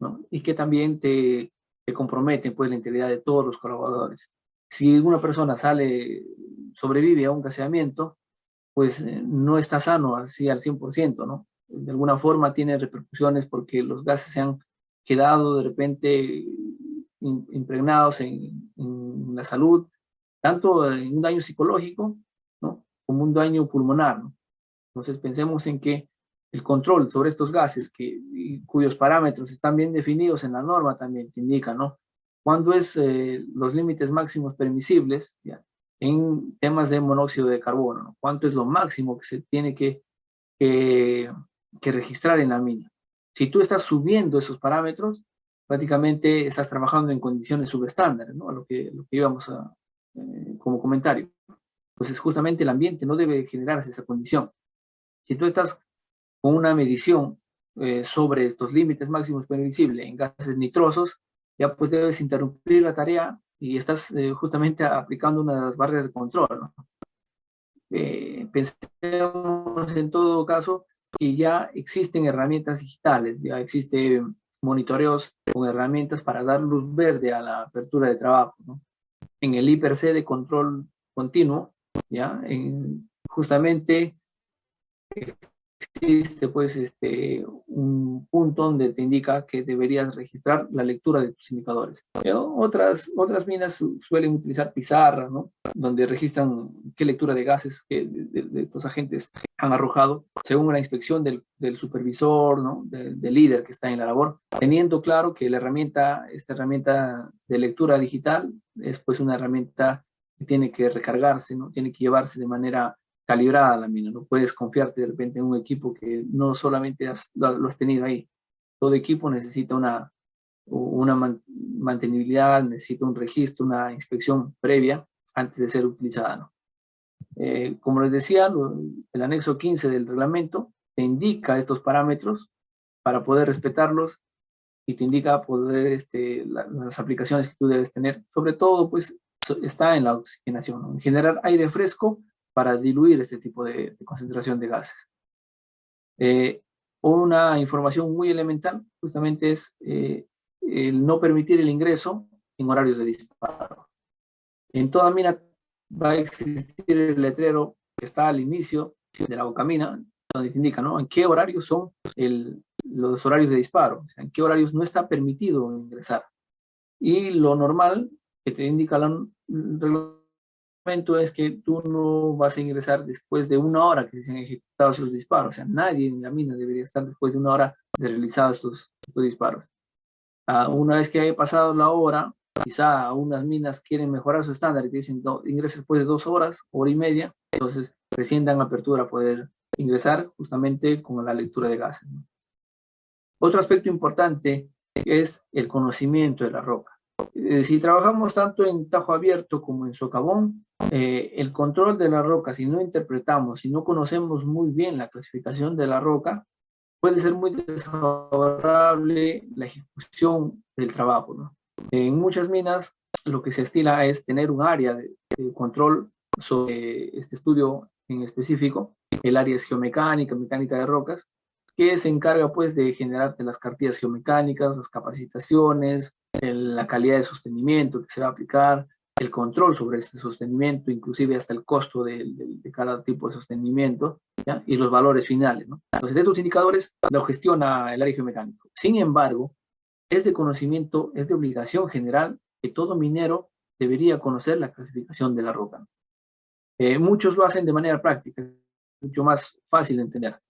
¿no?, y que también te comprometen pues la integridad de todos los colaboradores. Si una persona sobrevive a un gaseamiento, pues no está sano así al 100%, ¿no? De alguna forma tiene repercusiones, porque los gases se han quedado de repente impregnados en la salud, tanto en un daño psicológico, ¿no?, como un daño pulmonar, ¿no? Entonces pensemos en que el control sobre estos gases, cuyos parámetros están bien definidos en la norma, también te indica, ¿no?, ¿Cuándo es los límites máximos permisibles? ¿Ya? En temas de monóxido de carbono, ¿no? ¿Cuánto es lo máximo que se tiene que registrar en la mina? Si tú estás subiendo esos parámetros, prácticamente estás trabajando en condiciones subestándares, ¿no? A lo que íbamos a, como comentario. Entonces, justamente el ambiente no debe generarse esa condición. Si tú estás con una medición sobre estos límites máximos permisibles en gases nitrosos, ya pues debes interrumpir la tarea y estás justamente aplicando una de las barreras de control, ¿no? Pensemos en todo caso que ya existen herramientas digitales, ya existen monitoreos con herramientas para dar luz verde a la apertura de trabajo, ¿no? En el I+C de control continuo, ya justamente existe pues un punto donde te indica que deberías registrar la lectura de tus indicadores. Pero otras minas suelen utilizar pizarras, ¿no? Donde registran qué lectura de gases que de estos agentes han arrojado según la inspección del supervisor, ¿no? Del líder que está en la labor, teniendo claro que esta herramienta de lectura digital es pues una herramienta que tiene que recargarse, ¿no? Tiene que llevarse de manera calibrada la mina. No puedes confiarte de repente en un equipo que no solamente lo has tenido ahí. Todo equipo necesita una mantenibilidad, necesita un registro, una inspección previa antes de ser utilizada, ¿no? Como les decía, el anexo 15 del reglamento te indica estos parámetros para poder respetarlos y te indica poder las aplicaciones que tú debes tener. Sobre todo, pues, está en la oxigenación, ¿no? En generar aire fresco para diluir este tipo de concentración de gases. Una información muy elemental justamente es el no permitir el ingreso en horarios de disparo. En toda mina va a existir el letrero que está al inicio de la bocamina, donde te indica, ¿no?, en qué horarios son los horarios de disparo, o sea, en qué horarios no está permitido ingresar. Y lo normal que te indica el reglamento es que tú no vas a ingresar después de 1 hora que se han ejecutado esos disparos. O sea, nadie en la mina debería estar después de 1 hora de realizar estos disparos. Una vez que haya pasado la hora, quizá unas minas quieren mejorar su estándar y te dicen ingreses después de 2 horas, hora y media, entonces recién dan apertura a poder ingresar justamente con la lectura de gases, ¿no? Otro aspecto importante es el conocimiento de la roca. Si trabajamos tanto en tajo abierto como en socavón, el control de la roca, si no interpretamos, si no conocemos muy bien la clasificación de la roca, puede ser muy desfavorable la ejecución del trabajo, ¿no? En muchas minas lo que se estila es tener un área de control sobre este estudio en específico. El área es geomecánica, mecánica de rocas, que se encarga pues de generarte las cartillas geomecánicas, las capacitaciones, la calidad de sostenimiento que se va a aplicar, el control sobre este sostenimiento, inclusive hasta el costo de cada tipo de sostenimiento, ¿ya? Y los valores finales, ¿no? Entonces, estos indicadores lo gestiona el área geomecánico. Sin embargo, es de conocimiento, es de obligación general que todo minero debería conocer la clasificación de la roca. Muchos lo hacen de manera práctica, mucho más fácil de entender.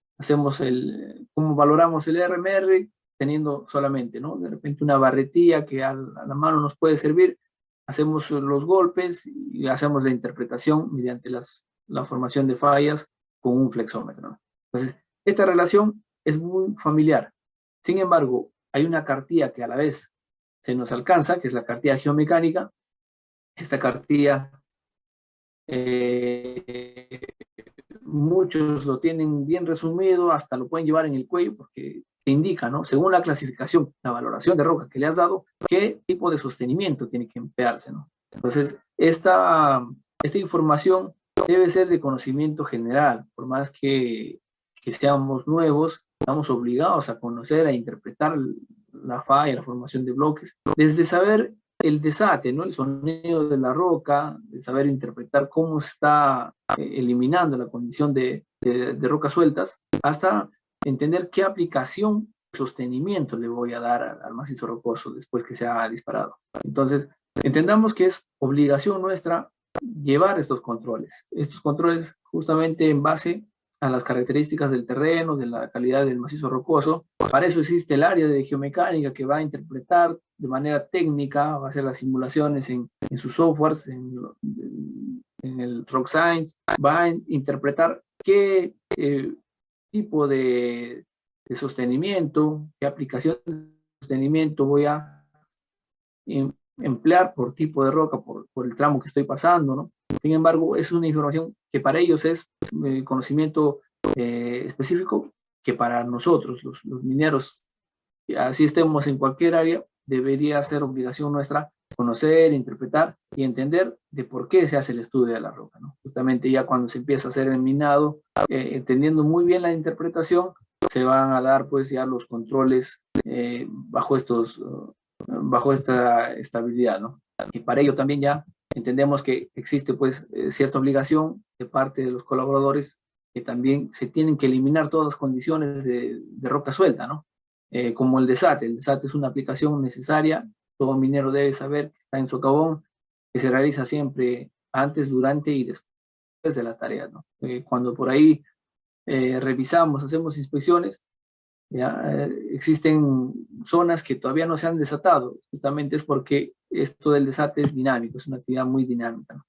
¿Cómo valoramos el RMR? Teniendo solamente, ¿no?, de repente una barretilla que a la mano nos puede servir. Hacemos los golpes y hacemos la interpretación mediante la formación de fallas con un flexómetro, ¿no? Entonces, esta relación es muy familiar. Sin embargo, hay una cartilla que a la vez se nos alcanza, que es la cartilla geomecánica. Esta cartilla, muchos lo tienen bien resumido, hasta lo pueden llevar en el cuello porque te indica, ¿no?, según la clasificación, la valoración de roca que le has dado, qué tipo de sostenimiento tiene que emplearse, ¿no? Entonces, esta información debe ser de conocimiento general. Por más que seamos nuevos, estamos obligados a conocer, a interpretar la falla, la formación de bloques, desde saber el desate, ¿no?, el sonido de la roca, de saber interpretar cómo está eliminando la condición de rocas sueltas, hasta entender qué aplicación, sostenimiento le voy a dar al macizo rocoso después que se ha disparado. Entonces, entendamos que es obligación nuestra llevar estos controles justamente en base a las características del terreno, de la calidad del macizo rocoso. Para eso existe el área de geomecánica que va a interpretar de manera técnica, va a hacer las simulaciones en sus softwares, en el Rock Science, va a interpretar qué tipo de sostenimiento, qué aplicación de sostenimiento voy a emplear por tipo de roca, por el tramo que estoy pasando, ¿no? Sin embargo, es una información que para ellos es conocimiento específico, que para nosotros, los mineros, así estemos en cualquier área, debería ser obligación nuestra conocer, interpretar y entender de por qué se hace el estudio de la roca, ¿no? Justamente ya cuando se empieza a hacer el minado, entendiendo muy bien la interpretación, se van a dar pues ya los controles bajo esta estabilidad, ¿no? Y para ello también ya entendemos que existe pues cierta obligación de parte de los colaboradores que también se tienen que eliminar todas las condiciones de roca suelta, ¿no? Como el desate. El desate es una aplicación necesaria, todo minero debe saber que está en socavón, que se realiza siempre antes, durante y después de las tareas, ¿no? Cuando por ahí revisamos, hacemos inspecciones, ¿ya? Existen zonas que todavía no se han desatado, justamente es porque esto del desate es dinámico, es una actividad muy dinámica, ¿no?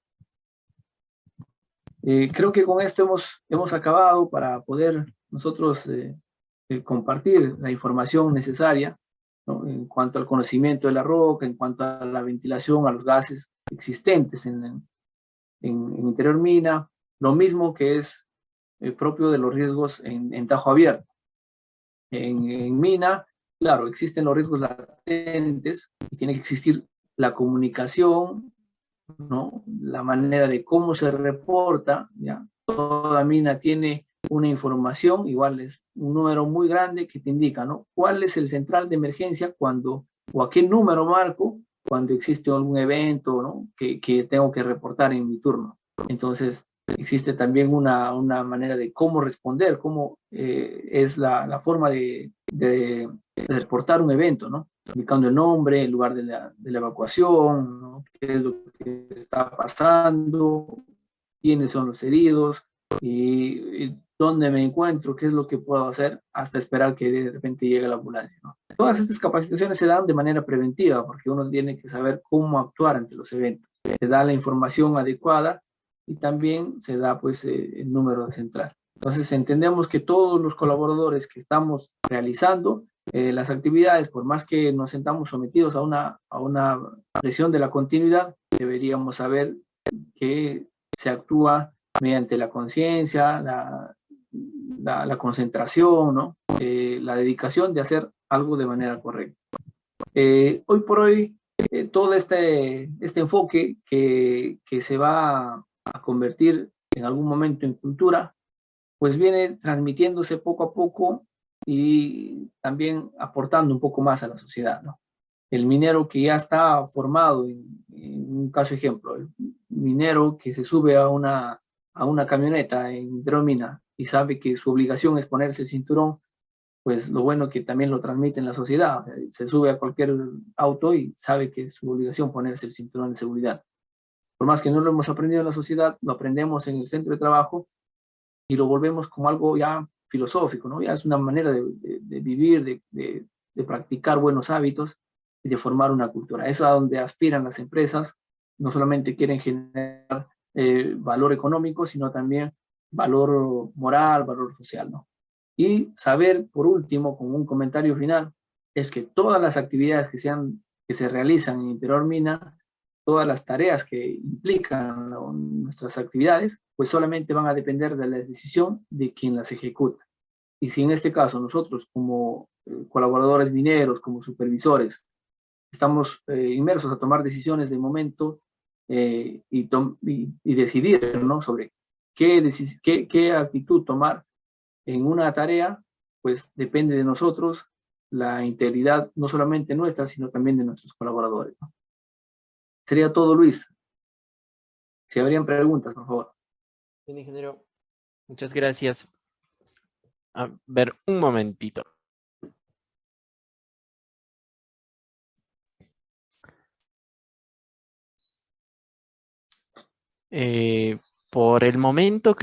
Creo que con esto hemos acabado para poder nosotros compartir la información necesaria, ¿no? En cuanto al conocimiento de la roca, en cuanto a la ventilación, a los gases existentes en interior mina, lo mismo que es propio de los riesgos en tajo abierto. En mina, claro, existen los riesgos latentes y tiene que existir la comunicación, ¿no? La manera de cómo se reporta, ¿ya? Toda mina tiene una información, igual es un número muy grande que te indica, ¿no? ¿Cuál es el central de emergencia cuando, o a qué número marco cuando existe algún evento, ¿no? que tengo que reportar en mi turno? Entonces, existe también una manera de cómo responder, cómo es la forma de reportar un evento, ¿no? Indicando el nombre, el lugar de la evacuación, ¿no? Qué es lo que está pasando, quiénes son los heridos y dónde me encuentro, qué es lo que puedo hacer hasta esperar que de repente llegue la ambulancia, ¿no? Todas estas capacitaciones se dan de manera preventiva porque uno tiene que saber cómo actuar ante los eventos. Se da la información adecuada y también se da pues el número de central. Entonces entendemos que todos los colaboradores que estamos realizando las actividades, por más que nos sentamos sometidos a una presión de la continuidad, deberíamos saber que se actúa mediante la conciencia, la concentración, ¿no? La dedicación de hacer algo de manera correcta. Hoy por hoy, todo este enfoque que se va a convertir en algún momento en cultura, pues viene transmitiéndose poco a poco y también aportando un poco más a la sociedad, ¿no? El minero que ya está formado, en un caso ejemplo, el minero que se sube a una camioneta en mina y sabe que su obligación es ponerse el cinturón, pues lo bueno que también lo transmite en la sociedad. O sea, se sube a cualquier auto y sabe que es su obligación ponerse el cinturón de seguridad. Por más que no lo hemos aprendido en la sociedad, lo aprendemos en el centro de trabajo y lo volvemos como algo ya filosófico, ¿no? Ya es una manera de vivir, de practicar buenos hábitos y de formar una cultura. Es a donde aspiran las empresas, no solamente quieren generar valor económico, sino también valor moral, valor social, ¿no? Y saber, por último, como un comentario final, es que todas las actividades que se realizan en Interior Mina, todas las tareas que implican nuestras actividades, pues solamente van a depender de la decisión de quien las ejecuta. Y si en este caso nosotros como colaboradores mineros, como supervisores, estamos inmersos a tomar decisiones de momento y decidir, ¿no? Sobre qué actitud tomar en una tarea, pues depende de nosotros la integridad no solamente nuestra, sino también de nuestros colaboradores, ¿no? Sería todo, Luis. Si habrían preguntas, por favor.
Bien, ingeniero. Muchas gracias. A ver, un momentito. Por el momento